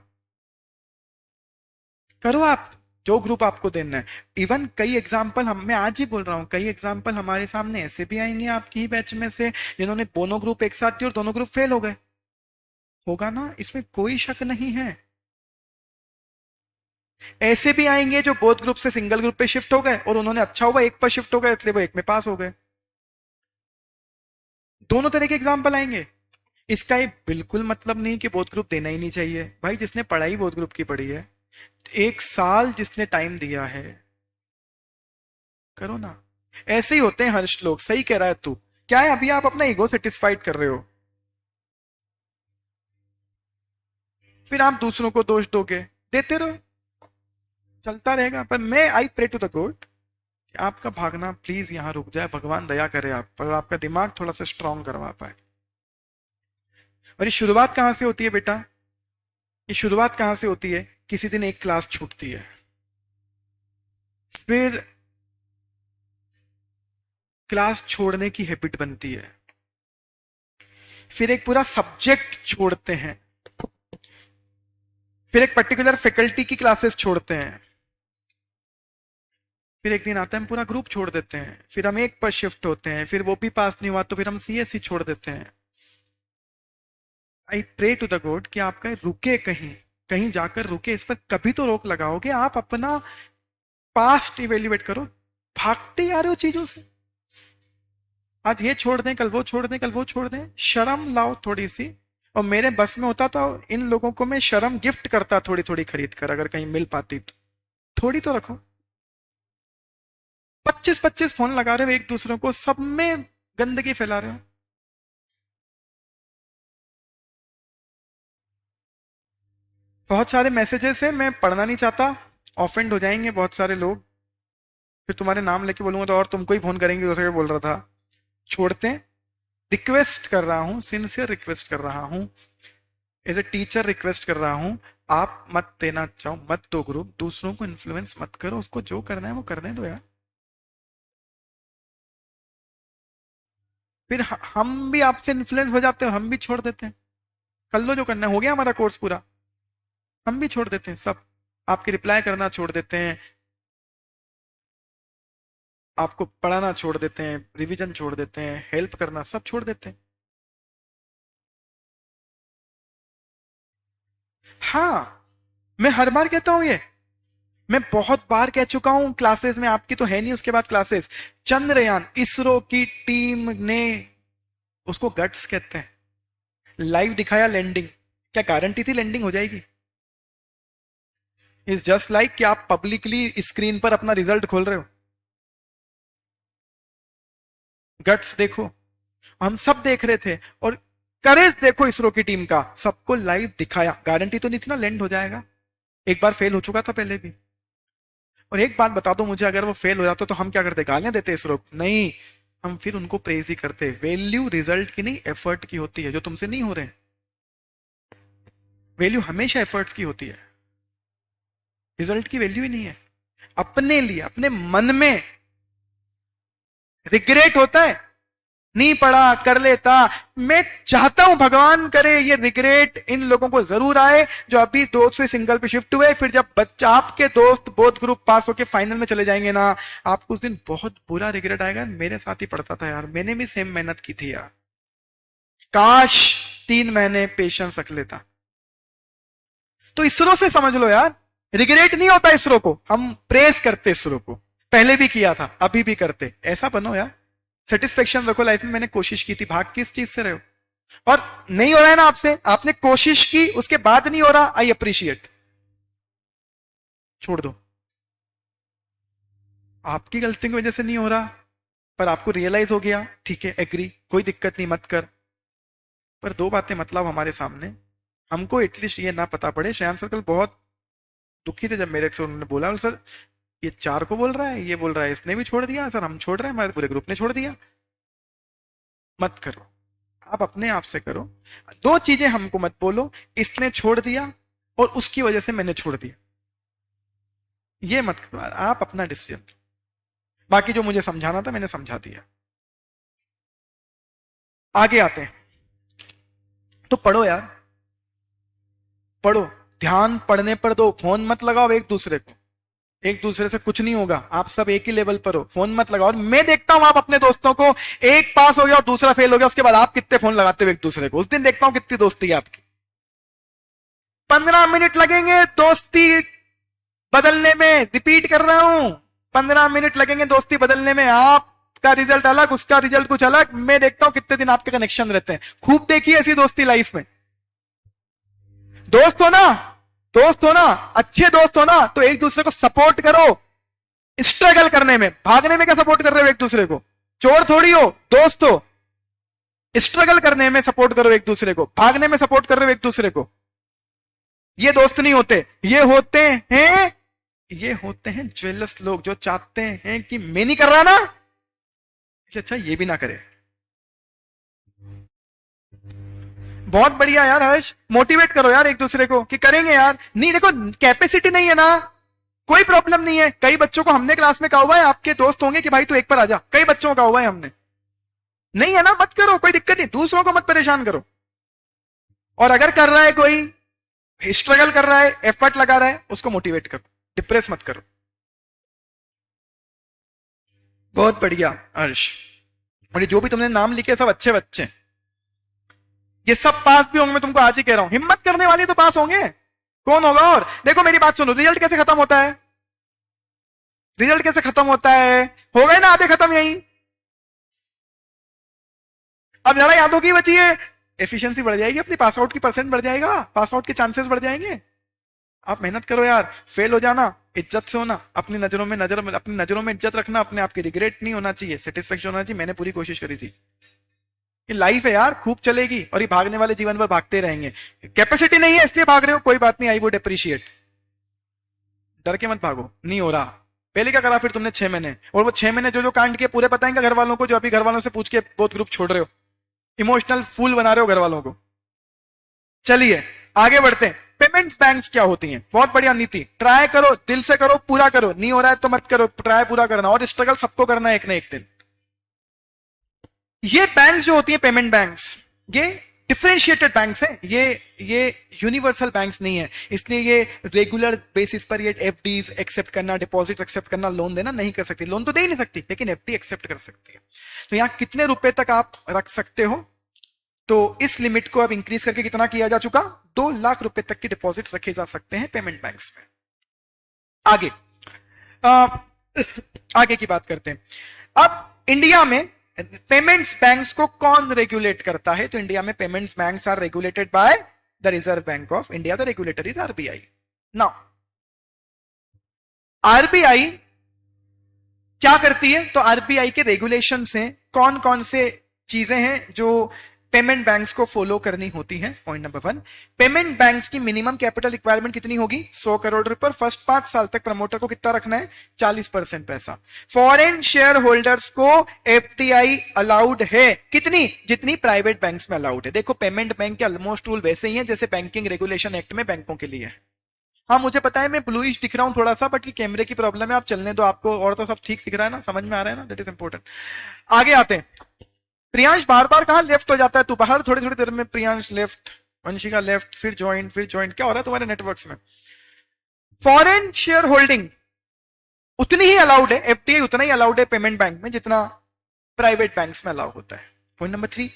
करो आप जो ग्रुप आपको देना है। इवन कई एग्जाम्पल मैं आज ही बोल रहा हूं, कई एग्जाम्पल हमारे सामने ऐसे भी आएंगे आपकी ही बैच में से जिन्होंने दोनों ग्रुप एक साथ दिए और दोनों ग्रुप फेल हो गए। होगा ना, इसमें कोई शक नहीं है। ऐसे भी आएंगे जो बोथ ग्रुप से सिंगल ग्रुप पे शिफ्ट हो गए और उन्होंने अच्छा हुआ एक पर शिफ्ट हो गए, इसलिए वो एक में पास हो गए। दोनों तरह के एग्जाम्पल आएंगे। इसका ये बिल्कुल मतलब नहीं कि बोथ ग्रुप देना ही नहीं चाहिए। भाई जिसने पढ़ाई बोथ ग्रुप की पढ़ी है, 1 साल जिसने टाइम दिया है, करो ना। ऐसे ही होते हैं हर्ष लोग, सही कह रहा है तू। क्या है, अभी आप अपना ईगो सेटिस्फाइड कर रहे हो, फिर आप दूसरों को दोष दोगे, देते रहो, चलता रहेगा। पर मैं I pray to the God, आपका भागना प्लीज यहां रुक जाए, भगवान दया करे आप पर, आपका दिमाग थोड़ा सा स्ट्रांग करवा पाए। और ये शुरुआत कहां से होती है बेटा, ये शुरुआत कहां से होती है? किसी दिन एक क्लास छूटती है, फिर क्लास छोड़ने की हैबिट बनती है, फिर एक पूरा सब्जेक्ट छोड़ते हैं, फिर एक पर्टिकुलर फैकल्टी की क्लासेस छोड़ते हैं, फिर एक दिन आता है हम पूरा ग्रुप छोड़ देते हैं, फिर हम एक पर शिफ्ट होते हैं, फिर वो भी पास नहीं हुआ तो फिर हम सीएससी छोड़ देते हैं। I pray to the God कि आपका रुके, कहीं कहीं जाकर रुके, इस पर कभी तो रोक लगाओगे। आप अपना पास्ट इवेल्युएट करो, भागते आ रहे हो चीजों से, आज ये छोड़ दें, कल वो छोड़ दें, कल वो छोड़ दें, शर्म लाओ थोड़ी सी। और मेरे बस में होता तो इन लोगों को मैं शर्म गिफ्ट करता, थोड़ी थोड़ी खरीद कर, अगर कहीं मिल पाती तो। थोड़ी तो रखो। 25-25 फोन लगा रहे हो एक दूसरे को, सब में गंदगी फैला रहे हो। बहुत सारे मैसेजेस हैं, मैं पढ़ना नहीं चाहता, ऑफेंड हो जाएंगे बहुत सारे लोग, फिर तुम्हारे नाम लेके बोलूंगा तो और तुमको ही फोन करेंगे, जैसे बोल रहा था। छोड़ते हैं, रिक्वेस्ट कर रहा हूं, सिंसियर रिक्वेस्ट कर रहा हूं, एज ए टीचर रिक्वेस्ट कर रहा हूं, आप मत देना चाहो, मत दो ग्रुप, दूसरों को इन्फ्लुएंस मत करो, उसको जो करना है वो करने दो यार। फिर हम भी आपसे इन्फ्लुएंस हो जाते हैं, हम भी छोड़ देते हैं, कर लो जो करना है, हो गया हमारा कोर्स पूरा, हम भी छोड़ देते हैं सब, आपके रिप्लाई करना छोड़ देते हैं, आपको पढ़ाना छोड़ देते हैं, रिवीजन छोड़ देते हैं, हेल्प करना सब छोड़ देते हैं। हाँ, मैं हर बार कहता हूं ये, मैं बहुत बार कह चुका हूं क्लासेस में, आपकी तो है नहीं उसके बाद क्लासेस। चंद्रयान, इसरो की टीम ने, उसको गट्स कहते हैं, लाइव दिखाया लैंडिंग, क्या गारंटी थी लैंडिंग हो जाएगी? इज जस्ट लाइक कि आप पब्लिकली स्क्रीन पर अपना रिजल्ट खोल रहे हो। गट्स देखो, हम सब देख रहे थे, और करेज देखो इसरो की टीम का, सबको लाइव दिखाया। गारंटी तो नहीं थी ना लैंड हो जाएगा, एक बार फेल हो चुका था पहले भी। और एक बात बता दो मुझे, अगर वो फेल हो जाता तो हम क्या करते? गालियां देते इसरो? नहीं, हम फिर उनको प्रेज ही करते। वैल्यू रिजल्ट की नहीं, एफर्ट की होती है, जो तुमसे नहीं हो रहे। वैल्यू हमेशा एफर्ट्स की होती है, रिजल्ट की वैल्यू ही नहीं है। अपने लिए, अपने मन में रिग्रेट होता है, नहीं पढ़ा, कर लेता। मैं चाहता हूं भगवान करे ये रिग्रेट इन लोगों को जरूर आए, जो अभी 2 से सिंगल पे शिफ्ट हुए, फिर जब बच्चा आपके दोस्त बोथ ग्रुप पास होके फाइनल में चले जाएंगे ना, आपको उस दिन बहुत बुरा रिग्रेट आएगा, मेरे साथ ही पढ़ता था यार, मैंने भी सेम मेहनत की थी यार, काश 3 महीने पेशेंस रख लेता। तो इसरो से समझ लो यार, रिग्रेट नहीं होता इसरो को, हम प्रेस करते इसरो को, पहले भी किया था, अभी भी करते। ऐसा बनो यार, सेटिस्फेक्शन रखो लाइफ में, मैंने कोशिश की थी, भाग किस चीज से रहे हो? और नहीं हो रहा है ना आपसे, आपने कोशिश की, उसके बाद नहीं हो रहा, आई अप्रिशिएट, छोड़ दो। आपकी गलती की वजह से नहीं हो रहा, पर आपको रियलाइज हो गया, ठीक है, एग्री, कोई दिक्कत नहीं, मत कर। पर 2 बातें मतलब हमारे सामने, हमको एटलीस्ट ये ना पता पड़े। श्याम सर्कल बहुत दुखी थे जब मेरे से उन्होंने बोला, सर ये 4 को बोल रहा है, ये बोल रहा है इसने भी छोड़ दिया, सर हम छोड़ रहे हैं, हमारे पूरे ग्रुप ने छोड़ दिया। मत करो, आप अपने आप से करो। 2 चीजें हमको मत बोलो, इसने छोड़ दिया और उसकी वजह से मैंने छोड़ दिया, ये मत करो, आप अपना डिसीजन। बाकी जो मुझे समझाना था मैंने समझा दिया। आगे आते हैं, तो पढ़ो यार, पढ़ो, ध्यान पढ़ने पर दो, फोन मत लगाओ एक दूसरे को, एक दूसरे से कुछ नहीं होगा, आप सब एक ही लेवल पर हो, फोन मत लगाओ। और मैं देखता हूं आप अपने दोस्तों को, एक पास हो गया और दूसरा फेल हो गया, उसके बाद आप कितने फोन लगाते हो एक दूसरे को, उस दिन देखता हूं कितनी दोस्ती है आपकी। 15 मिनट लगेंगे दोस्ती बदलने में, रिपीट कर रहा हूं, 15 मिनट लगेंगे दोस्ती बदलने में। आपका रिजल्ट अलग, उसका रिजल्ट कुछ अलग, मैं देखता हूं कितने दिन आपके कनेक्शन रहते हैं। खूब देखिए ऐसी दोस्ती लाइफ में। दोस्त हो ना, दोस्त हो ना, अच्छे दोस्त हो ना, तो एक दूसरे को सपोर्ट करो स्ट्रगल करने में। भागने में क्या सपोर्ट कर रहे हो एक दूसरे को? चोर थोड़ी हो, दोस्त हो। स्ट्रगल करने में सपोर्ट करो एक दूसरे को, भागने में सपोर्ट कर रहे हो एक दूसरे को। ये दोस्त नहीं होते, ये होते हैं जेलस लोग, जो चाहते हैं कि मैं नहीं कर रहा ना, इससे अच्छा ये भी ना करे। बहुत बढ़िया यार हर्ष, मोटिवेट करो यार एक दूसरे को कि करेंगे यार। नहीं देखो, कैपेसिटी नहीं है ना, कोई प्रॉब्लम नहीं है। कई बच्चों को हमने क्लास में कहा हुआ है, आपके दोस्त होंगे कि भाई तू एक पर आ जा, कई बच्चों को कहा हुआ है हमने। नहीं है ना, मत करो, कोई दिक्कत नहीं, दूसरों को मत परेशान करो। और अगर कर रहा है कोई, स्ट्रगल कर रहा है, एफर्ट लगा रहा है, उसको मोटिवेट करो, डिप्रेस मत करो। बहुत बढ़िया हर्ष। और ये जो भी तुमने नाम लिखे सब अच्छे बच्चे, ये सब पास भी होंगे, मैं तुमको आज ही कह रहा हूं। हिम्मत करने वाले तो पास होंगे, कौन होगा? और देखो मेरी बात सुनो, रिजल्ट कैसे खत्म होता है? रिजल्ट कैसे खत्म होता है? हो गए ना आधे खत्म यही। अब लड़ाई यादों की बची है, एफिशिएंसी बढ़ जाएगी अपनी, पास आउट की परसेंट बढ़ जाएगा, पास आउट के चांसेस बढ़ जाएंगे। आप मेहनत करो यार, फेल हो जाना इज्जत से होना, अपनी नजरों में इज्जत रखना, अपने आप की रिग्रेट नहीं होना चाहिए, सेटिस्फेक्शन होना चाहिए। मैंने पूरी कोशिश करी थी। ये लाइफ है यार, खूब चलेगी, और ये भागने वाले जीवन भर भागते रहेंगे। कैपेसिटी नहीं है इसलिए भाग रहे हो, कोई बात नहीं, आई वुड अप्रिशिएट। डर के मत भागो, नहीं हो रहा। पहले क्या करा फिर तुमने 6 महीने, और वो 6 महीने जो जो कांड किए पूरे बताएंगे घर वालों को, जो अभी घर वालों से पूछ के बहुत ग्रुप छोड़ रहे हो, इमोशनल फूल बना रहे हो घर वालों को। चलिए आगे बढ़ते हैं। पेमेंट्स बैंक्स क्या होती हैं? बहुत बढ़िया नीति, ट्राई करो, दिल से करो, पूरा करो। नहीं हो रहा है तो मत करो, ट्राई पूरा करना, और स्ट्रगल सबको करना है एक ना एक दिन। ये बैंक्स जो होती हैं पेमेंट बैंक्स, ये डिफरेंशिएटेड बैंक्स हैं, ये यूनिवर्सल बैंक्स नहीं है, इसलिए ये रेगुलर बेसिस पर ये एफडीज एक्सेप्ट करना, डिपॉजिट एक्सेप्ट करना, लोन देना नहीं कर सकती। लोन तो दे ही नहीं सकती, लेकिन एफडी एक्सेप्ट कर सकती है। तो यहां कितने रुपए तक आप रख सकते हो? तो इस लिमिट को अब इंक्रीज करके कितना किया जा चुका? 2 लाख रुपए तक की डिपॉजिट रखे जा सकते हैं पेमेंट बैंक्स में। आगे आगे की बात करते हैं। अब इंडिया में पेमेंट्स बैंक्स को कौन रेगुलेट करता है? तो इंडिया में payments banks are regulated by the Reserve Bank of India. The regulator is RBI. Now RBI क्या करती है? तो आरबीआई के रेगुलेशन से कौन कौन से चीजें हैं जो पेमेंट बैंक्स को फॉलो करनी होती है? पॉइंट नंबर 1, पेमेंट बैंक्स की मिनिमम कैपिटल रिक्वायरमेंट कितनी होगी? 100 करोड़ रुपए। फर्स्ट 5 साल तक प्रमोटर को कितना रखना है? 40% पैसा। फॉरेन शेयर होल्डर्स को एफडीआई अलाउड है, कितनी? जितनी प्राइवेट बैंक्स में अलाउड है। देखो पेमेंट बैंक के ऑलमोस्ट रूल वैसे ही है जैसे बैंकिंग रेगुलेशन एक्ट में बैंकों के लिए है। हाँ मुझे पता है मैं ब्लूइश दिख रहा हूं थोड़ा सा, बट ये कैमरे की प्रॉब्लम है, आप चलने दो आपको, और तो सब ठीक दिख रहा है ना, समझ में आ रहा है ना, दैट इज इंपॉर्टेंट। आगे आते हैं। प्रियांश बार बार कहां लेफ्ट हो जाता है तू? बाहर थोड़ी थोड़ी देर में प्रियांश लेफ्ट, वंशिका लेफ्ट, फिर ज्वाइन, क्या हो रहा है तुम्हारे नेटवर्क्स में? फॉरेन शेयर होल्डिंग उतनी ही अलाउड है, एफडीआई उतना ही अलाउड है पेमेंट बैंक में जितना प्राइवेट बैंक्स में अलाउ होता है। पॉइंट नंबर 3,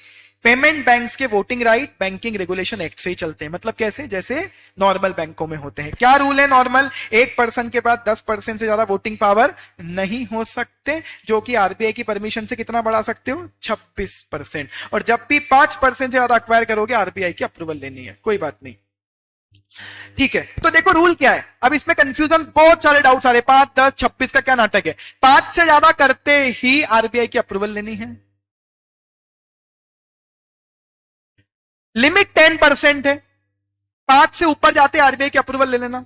पेमेंट बैंक्स के voting right banking regulation act से ही चलते हैं। मतलब कैसे? जैसे नॉर्मल बैंकों में होते हैं। क्या रूल है नॉर्मल? 1% के बाद 10% से ज्यादा वोटिंग पावर नहीं हो सकते, जो कि आरबीआई की परमिशन से कितना बढ़ा सकते हो? 26%। और जब भी 5% से ज्यादा अक्वायर करोगे आरबीआई की अप्रूवल लेनी है। कोई बात नहीं, ठीक है। तो देखो रूल क्या है, अब इसमें कंफ्यूजन, बहुत सारे डाउट्स आ रहे। 5, 10, 26 का क्या नाटक है? 5 से ज्यादा करते ही आरबीआई की अप्रूवल लेनी है। लिमिट 10% है, 5 से ऊपर जाते आरबीआई की अप्रूवल ले लेना,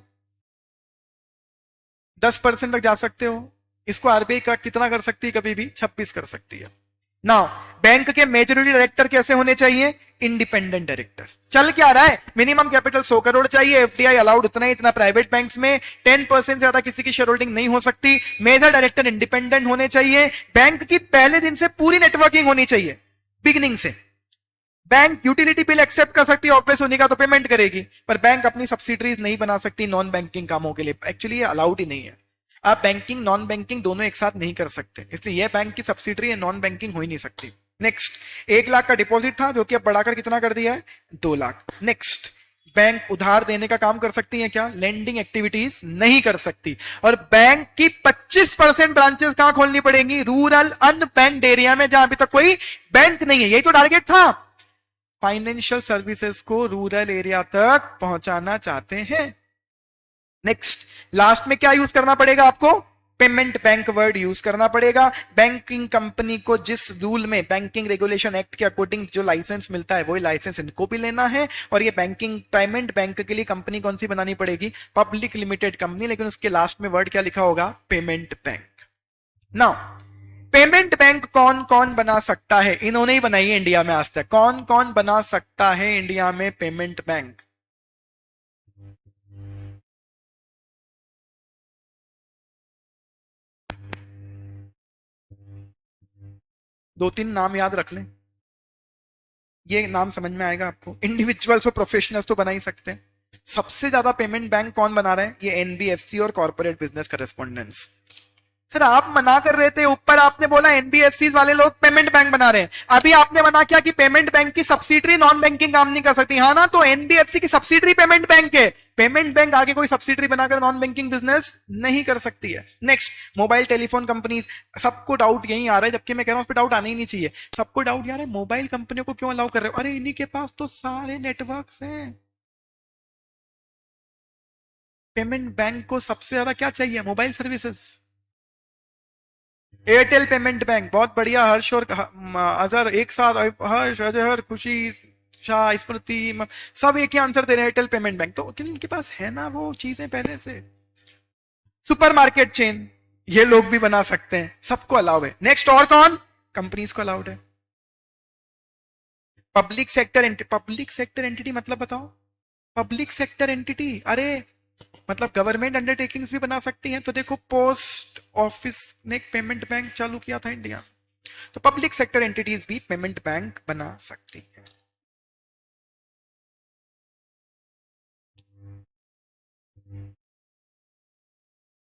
10% तक जा सकते हो। इसको आरबीआई का कितना कर सकती है? कभी भी 26 कर सकती है। नाउ बैंक के मेजॉरिटी डायरेक्टर कैसे होने चाहिए? Independent directors. चल क्या रहा है? मिनिमम कैपिटल 100 करोड़ चाहिए, एफडीआई अलाउड उतना ही, इतना प्राइवेट बैंक्स में 10% से ज्यादा किसी की शेयर होल्डिंग नहीं हो सकती, मेजर डायरेक्टर इंडिपेंडेंट होने चाहिए, बैंक की पहले दिन से पूरी नेटवर्किंग होनी चाहिए, बिगिनिंग से। बैंक यूटिलिटी बिल एक्सेप्ट कर सकती है, ऑब्वियस होने का तो पेमेंट करेगी, पर बैंक अपनी सब्सिडीज नहीं बना सकती नॉन बैंकिंग कामों के लिए। एक्चुअली ये अलाउड ही नहीं है, आप बैंकिंग नॉन बैंकिंग दोनों एक साथ नहीं कर सकते, इसलिए यह बैंक की सब्सिडरी है, नॉन बैंकिंग हो ही नहीं सकती। नेक्स्ट, 1 लाख का डिपॉजिट था जो कि अब बढ़ाकर कितना कर दिया है? 2 लाख। नेक्स्ट, बैंक उधार देने का काम कर सकती है क्या? लेंडिंग एक्टिविटीज नहीं कर सकती। और बैंक की 25% ब्रांचेस कहां खोलनी पड़ेंगी? रूरल अनबैंक्ड एरिया में, जहां अभी तक कोई बैंक नहीं है। यही तो टारगेट था, फाइनेंशियल सर्विसेज को रूरल एरिया तक पहुंचाना चाहते हैं। नेक्स्ट, लास्ट में क्या यूज करना पड़ेगा आपको? पेमेंट बैंक वर्ड यूज करना पड़ेगा। बैंकिंग कंपनी को जिस रूल में बैंकिंग रेगुलेशन एक्ट के अकॉर्डिंग जो लाइसेंस मिलता है वही लाइसेंस इनको भी लेना है। और ये बैंकिंग पेमेंट बैंक के लिए कंपनी कौन सी बनानी पड़ेगी? पब्लिक लिमिटेड कंपनी, लेकिन उसके लास्ट में वर्ड क्या लिखा होगा? Payment bank. Now payment bank कौन कौन बना सकता है? इन्होंने ही बनाई है इंडिया में आज तक। कौन कौन बना सकता है इंडिया में पेमेंट बैंक? दो तीन नाम याद रख लें, ये नाम समझ में आएगा आपको। इंडिविजुअल्स और प्रोफेशनल्स तो बना ही सकते हैं। सबसे ज्यादा पेमेंट बैंक कौन बना रहे हैं? ये एनबीएफसी और कॉर्पोरेट बिजनेस करेस्पॉन्डेंट्स। सर आप मना कर रहे थे, ऊपर आपने बोला एनबीएफसी वाले लोग पेमेंट बैंक बना रहे हैं, अभी आपने मना किया कि पेमेंट बैंक की सब्सिडरी नॉन बैंकिंग काम नहीं कर सकती। हाँ ना, तो एनबीएफसी की सब्सिडरी पेमेंट बैंक है। पेमेंट बैंक आगे कोई सब्सिडरी बनाकर नॉन बैंकिंग बिजनेस नहीं कर सकती है। Next, mobile telephone companies. सबको डाउट यही आ रहा है, जबकि मैं कह रहा हूं उस पर डाउट आना ही नहीं चाहिए। सबको डाउट यार है मोबाइल कंपनियों को क्यों अलाउ कर रहे हो? अरे इन्हीं के पास तो सारे नेटवर्क्स हैं। पेमेंट बैंक को सबसे ज्यादा क्या चाहिए? Mobile services. Airtel payment bank, बहुत बढ़िया। हर्ष और अजहर एक साथ, हर्ष, अजहर, खुशी, शाह, स्मृति, सब एक ही आंसर दे रहे हैं, एयरटेल पेमेंट बैंक। तो इनके पास है ना वो चीजें पहले से। सुपरमार्केट चेन, ये लोग भी बना सकते हैं, सबको अलाउ है। नेक्स्ट, और कौन कंपनीज को अलाउड है? पब्लिक सेक्टर एंटिटी मतलब बताओ? पब्लिक सेक्टर एंटिटी, अरे मतलब गवर्नमेंट अंडरटेकिंग्स भी बना सकती हैं। तो देखो पोस्ट ऑफिस ने एक पेमेंट बैंक चालू किया था इंडिया, तो पब्लिक सेक्टर एंटिटीज भी पेमेंट बैंक बना सकती है।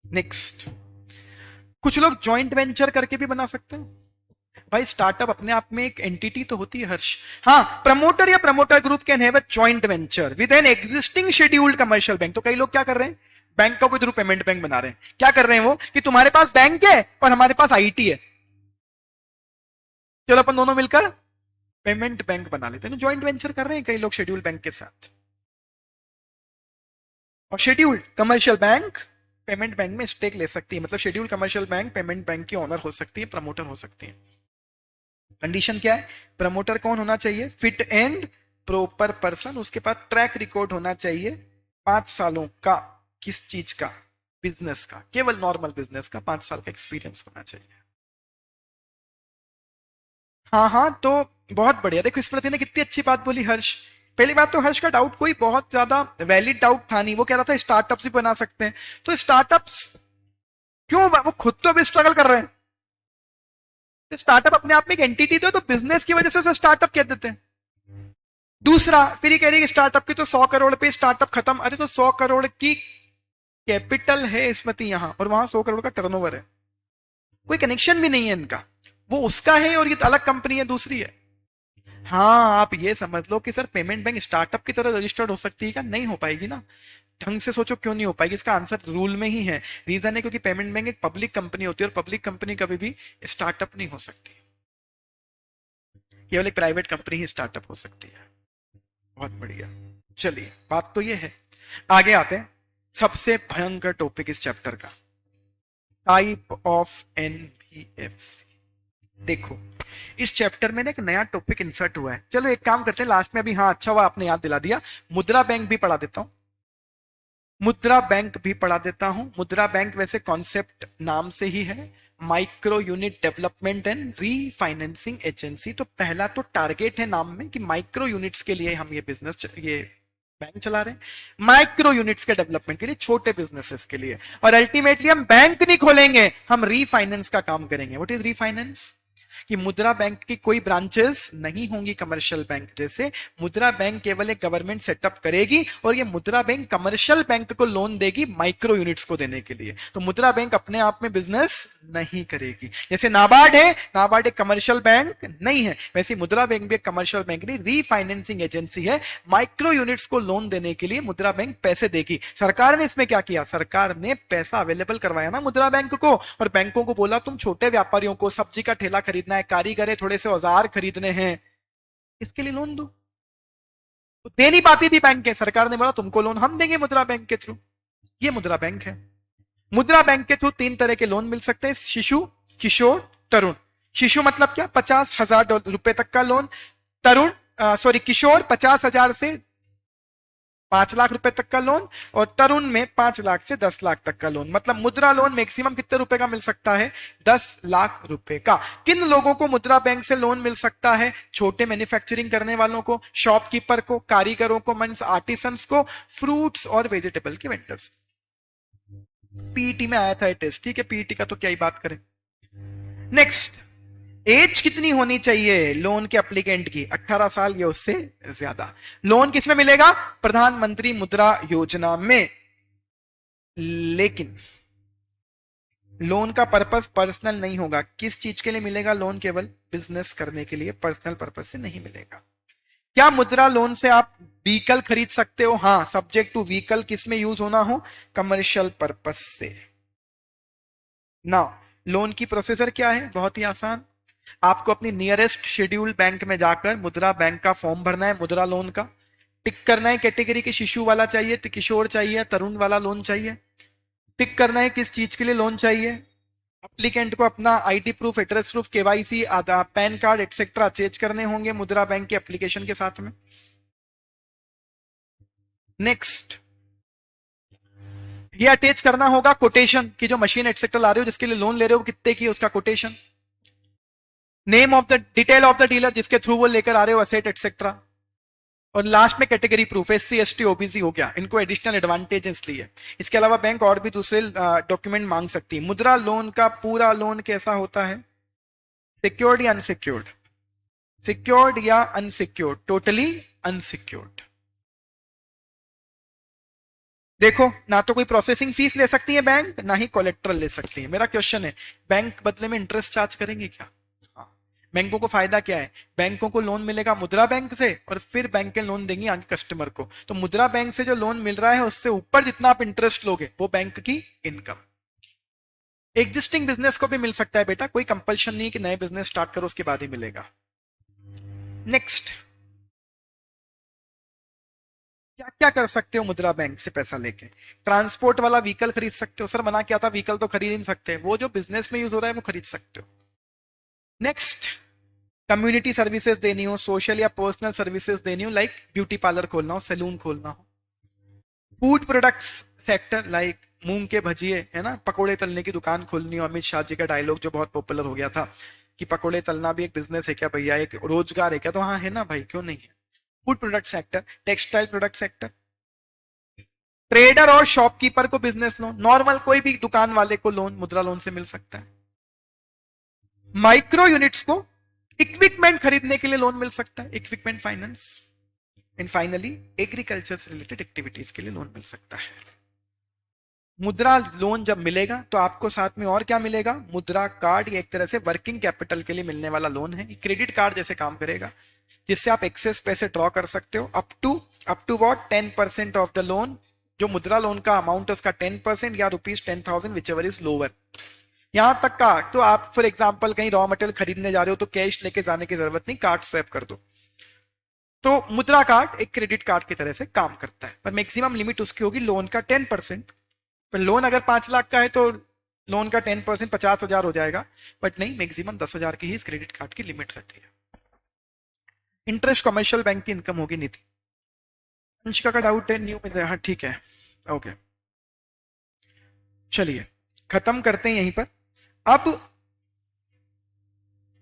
नेक्स्ट, कुछ लोग जॉइंट वेंचर करके भी बना सकते हैं। भाई स्टार्टअप अपने आप में एक एंटिटी तो होती है हर्ष। हाँ, प्रमोटर या promoter group can have a joint venture with an existing scheduled commercial bank. तो कई लोग क्या कर रहे हैं? बैंक का कोई थ्रू पेमेंट बैंक बना रहे हैं। क्या कर रहे हैं वो कि तुम्हारे पास बैंक है और हमारे पास आईटी है, चलो अपन दोनों मिलकर पेमेंट बैंक बना लेते हैं। जॉइंट वेंचर कर रहे हैं कई लोग शेड्यूल बैंक के साथ। और scheduled commercial bank payment bank में स्टेक ले सकती है, मतलब schedule commercial bank payment bank की ओनर हो सकती है, प्रमोटर हो सकती है। कंडीशन क्या है? प्रमोटर कौन होना चाहिए? फिट एंड प्रॉपर पर्सन, उसके पास ट्रैक रिकॉर्ड होना चाहिए 5 सालों का। किस चीज का? बिजनेस का, केवल नॉर्मल बिजनेस का 5 साल का एक्सपीरियंस होना चाहिए। हाँ हाँ, तो बहुत बढ़िया। देखो स्मृति ने कितनी अच्छी बात बोली हर्ष। पहली बात तो हर्ष का डाउट कोई बहुत ज्यादा वैलिड डाउट था नहीं, वो कह रहा था स्टार्टअप्स भी बना सकते हैं। तो स्टार्टअप्स क्यों? वो खुद तो अभी स्ट्रगल कर रहे हैं। स्टार्टअप अपने आप में एक एंटिटी तो बिजनेस की वजह से उसे स्टार्टअप कह देते हैं। दूसरा, फिर ये कह रही है स्टार्टअप की तो 100 करोड़ पे स्टार्टअप खत्म। अरे तो 100 करोड़ की कैपिटल है स्मृति यहां, और वहां 100 करोड़ का टर्नओवर है, कोई कनेक्शन भी नहीं है इनका। वो उसका है और ये अलग कंपनी है, दूसरी है। हाँ, आप ये समझ लो कि सर पेमेंट बैंक स्टार्टअप की तरह रजिस्टर्ड हो सकती है क्या? नहीं हो पाएगी ना। ढंग से सोचो क्यों नहीं हो पाएगी, इसका आंसर रूल में ही है। रीजन है क्योंकि पेमेंट बैंक एक पब्लिक कंपनी होती है, और पब्लिक कंपनी कभी भी स्टार्टअप नहीं हो सकती, केवल एक प्राइवेट कंपनी ही स्टार्टअप हो सकती है। बहुत बढ़िया। चलिए, बात तो ये है। आगे आते हैं सबसे भयंकर टॉपिक इस चैप्टर का, टाइप ऑफ एनबीएफसी। देखो इस चैप्टर में ना एक नया टॉपिक इंसर्ट हुआ है। चलो एक काम करते हैं लास्ट में, अभी हाँ अच्छा हुआ आपने याद दिला दिया, मुद्रा बैंक भी पढ़ा देता हूं। मुद्रा बैंक भी पढ़ा देता हूं। मुद्रा बैंक वैसे कॉन्सेप्ट नाम से ही है, micro unit development and refinancing agency. तो पहला तो टारगेट है नाम में कि माइक्रो यूनिट्स के लिए हम ये बिजनेस, ये बैंक चला रहे हैं, माइक्रो यूनिट्स के डेवलपमेंट के लिए, छोटे बिजनेसेस के लिए। और अल्टीमेटली हम बैंक नहीं खोलेंगे, हम रीफाइनेंस का काम करेंगे। What is refinance? कि मुद्रा बैंक की कोई ब्रांचेस नहीं होंगी कमर्शियल बैंक जैसे। मुद्रा बैंक केवल एक गवर्नमेंट सेटअप करेगी, और ये मुद्रा बैंक कमर्शियल बैंक को लोन देगी माइक्रो यूनिट्स को देने के लिए। तो मुद्रा बैंक अपने आप में बिजनेस नहीं करेगी। जैसे नाबार्ड है, नाबार्ड एक कमर्शियल बैंक नहीं है, वैसे मुद्रा बैंक भी एक कमर्शियल बैंक नहीं, रीफाइनेंसिंग एजेंसी है। माइक्रो यूनिट्स को लोन देने के लिए मुद्रा बैंक पैसे देगी। सरकार ने इसमें क्या किया? सरकार ने पैसा अवेलेबल करवाया ना मुद्रा बैंक को, और बैंकों को बोला तुम छोटे व्यापारियों को सब्जी का ठेला खरीदना है, कारीगर है, थोड़े से औजार खरीदने हैं, इसके लिए लोन दो। तो दे नहीं पाती थी बैंक के, सरकार ने बोला तुमको लोन हम देंगे मुद्रा बैंक के थ्रू। ये मुद्रा बैंक है। मुद्रा बैंक के थ्रू 3 तरह के लोन मिल सकते हैं, शिशु, किशोर, तरुण। शिशु मतलब क्या? 50,000 रुपए तक का लोन। तरुण किशोर 50,000 से 5 लाख रुपए तक का लोन, और तरुण में 5 लाख से 10 लाख तक का लोन। मतलब मुद्रा लोन मैक्सिमम कितने रुपए का मिल सकता है? 10 लाख रुपए का। किन लोगों को मुद्रा बैंक से लोन मिल सकता है? छोटे मैन्युफैक्चरिंग करने वालों को, शॉपकीपर को, कारीगरों को, मींस आर्टिसंस को, फ्रूट्स और वेजिटेबल के वेंडर्स। पीईटी में आया था ये टेस्ट, ठीक है, पीईटी का तो क्या ही बात करें। नेक्स्ट, एज कितनी होनी चाहिए लोन के एप्लीकेंट की? 18 साल या उससे ज्यादा। लोन किसमें मिलेगा? प्रधानमंत्री मुद्रा योजना में। लेकिन लोन का पर्पस पर्सनल नहीं होगा। किस चीज के लिए मिलेगा लोन? केवल बिजनेस करने के लिए, पर्सनल पर्पस से नहीं मिलेगा। क्या मुद्रा लोन से आप व्हीकल खरीद सकते हो? हाँ, सब्जेक्ट टू व्हीकल किसमें यूज होना हो? कमर्शियल पर्पस से। ना, लोन की प्रोसीजर क्या है? बहुत ही आसान। आपको अपनी नियरेस्ट शेड्यूल बैंक में जाकर मुद्रा बैंक का फॉर्म भरना है, मुद्रा लोन का। टिक करना है कैटेगरी के शिशु वाला चाहिए, किशोर चाहिए, तरुण वाला लोन चाहिए। टिक करना है किस चीज के लिए लोन चाहिए। एप्लीकेंट को अपना ID proof, address proof, KYC, Aadhaar, PAN card etcetera attach करने होंगे मुद्रा बैंक के एप्लीकेशन के साथ में। नेक्स्ट, ये अटैच करना होगा कोटेशन की, जो मशीन एक्सेट्रा ला रहे हो, जिसके लिए लोन ले रहे हो, कितने की उसका quotation. Name of the detail of the dealer जिसके थ्रू वो लेकर आ रहे हो, असेट एक्सेट्रा। और लास्ट में category proof, SC ST OBC हो गया, इनको एडिशनल एडवांटेजेस लिए। इसके अलावा बैंक और भी दूसरे डॉक्यूमेंट मांग सकती है। मुद्रा लोन का पूरा लोन कैसा होता है? सिक्योर्ड या अनसिक्योर्ड? सिक्योर्ड या अनसिक्योर्ड? Totally unsecured. देखो, ना तो कोई प्रोसेसिंग फीस ले सकती है बैंक, ना ही कोलेक्ट्रल ले सकती है। मेरा क्वेश्चन है, बैंक बदले में इंटरेस्ट चार्ज करेंगे क्या? हाँ। बैंकों को फायदा क्या है? बैंकों को लोन मिलेगा मुद्रा बैंक से, और फिर बैंक के लोन देंगी आगे कस्टमर को। तो मुद्रा बैंक से जो लोन मिल रहा है, उससे ऊपर जितना आप इंटरेस्ट लोगे, वो बैंक की इनकम। एग्जिस्टिंग बिजनेस को भी मिल सकता है बेटा, कोई कंपल्शन नहीं कि नए बिजनेस स्टार्ट करो उसके बाद ही मिलेगा। नेक्स्ट, क्या क्या कर सकते हो मुद्रा बैंक से पैसा लेके? ट्रांसपोर्ट वाला व्हीकल खरीद सकते हो। सर मना किया था, व्हीकल तो खरीद नहीं सकते, वो जो बिजनेस में यूज हो रहा है वो खरीद सकते हो। नेक्स्ट, कम्युनिटी सर्विसेज देनी हो, सोशल या पर्सनल सर्विसेज देनी हो, लाइक ब्यूटी पार्लर खोलना हो, सैलून खोलना हो। फूड प्रोडक्ट्स सेक्टर, लाइक मूंग के भजिए, है ना, पकोड़े तलने की दुकान खोलनी हो। अमित शाह जी का डायलॉग जो बहुत पॉपुलर हो गया था कि पकोड़े तलना भी एक बिजनेस है क्या भैया, एक रोजगार है क्या? तो हाँ है ना भाई, क्यों नहीं है। Food product sector, textile product sector. Trader और शॉपकीपर को बिजनेस लोन, नॉर्मल कोई भी दुकान वाले को लोन मुद्रा लोन से मिल सकता है। माइक्रो यूनिट्स को इक्विपमेंट खरीदने के लिए लोन मिल सकता है, equipment finance. And finally, agriculture से रिलेटेड एक्टिविटीज के लिए लोन मिल सकता है। मुद्रा लोन जब मिलेगा तो आपको साथ में और क्या मिलेगा? मुद्रा कार्ड, ये एक तरह से वर्किंग कैपिटल के लिए मिलने वाला लोन है। क्रेडिट कार्ड जैसे काम करेगा, जिससे आप एक्सेस पैसे ड्रॉ कर सकते हो up to what 10% of the loan. जो मुद्रा लोन का अमाउंट है उसका 10% या ₹10,000 विच एवर इज लोअर। यहां तक का तो आप फॉर एग्जांपल कहीं रॉ मटेरियल खरीदने जा रहे हो तो कैश लेके जाने की जरूरत नहीं, कार्ड स्वैप कर दो। तो मुद्रा कार्ड एक क्रेडिट कार्ड की तरह से काम करता है, पर मैक्सिमम लिमिट उसकी होगी लोन का 10%। पर लोन अगर 5 लाख का है तो लोन का 10% 50,000 हो जाएगा, बट नहीं, मैक्सिमम 10,000 की ही इस क्रेडिट कार्ड की लिमिट रहती है। इंटरेस्ट कमर्शियल बैंक की इनकम होगी। नीति अंशिका का डाउट है न्यू में, हाँ ठीक है, ओके चलिए खत्म करते हैं यहीं पर। अब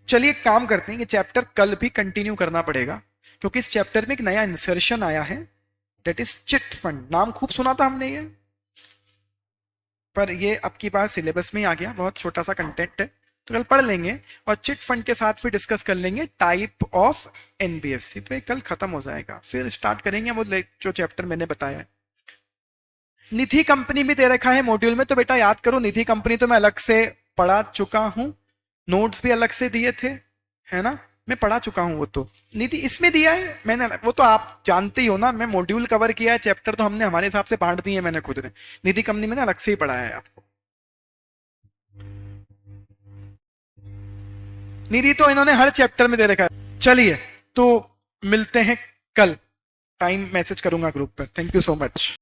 चलिए काम करते हैं, ये चैप्टर कल भी कंटिन्यू करना पड़ेगा, क्योंकि इस चैप्टर में एक नया इंसर्शन आया है, दैट इज चिट फंड। नाम खूब सुना था हमने ये, पर ये अब की बार सिलेबस में ही आ गया, बहुत छोटा सा कंटेंट है, तो कल पढ़ लेंगे। और चिट फंड के साथ फिर डिस्कस कर लेंगे टाइप ऑफ एनबीएफसी। तो ये कल खत्म हो जाएगा, फिर स्टार्ट करेंगे वो जो चैप्टर मैंने बताया है। निधि कंपनी भी दे रखा है मॉड्यूल में, तो बेटा याद करो, निधि कंपनी तो मैं अलग से पढ़ा चुका हूं, नोट्स भी अलग से दिए थे, है ना, मैं पढ़ा चुका हूं। वो तो निधि इसमें दिया है मैंने, वो तो आप जानते ही हो ना, मैं मॉड्यूल कवर किया है, चैप्टर तो हमने हमारे हिसाब से बांट दिए मैंने खुद ने। निधि कंपनी मैंने अलग से ही पढ़ाया है आपको। निधि तो इन्होंने हर चैप्टर में दे रखा है। चलिए तो मिलते हैं कल, टाइम मैसेज करूंगा ग्रुप पर। Thank you so much.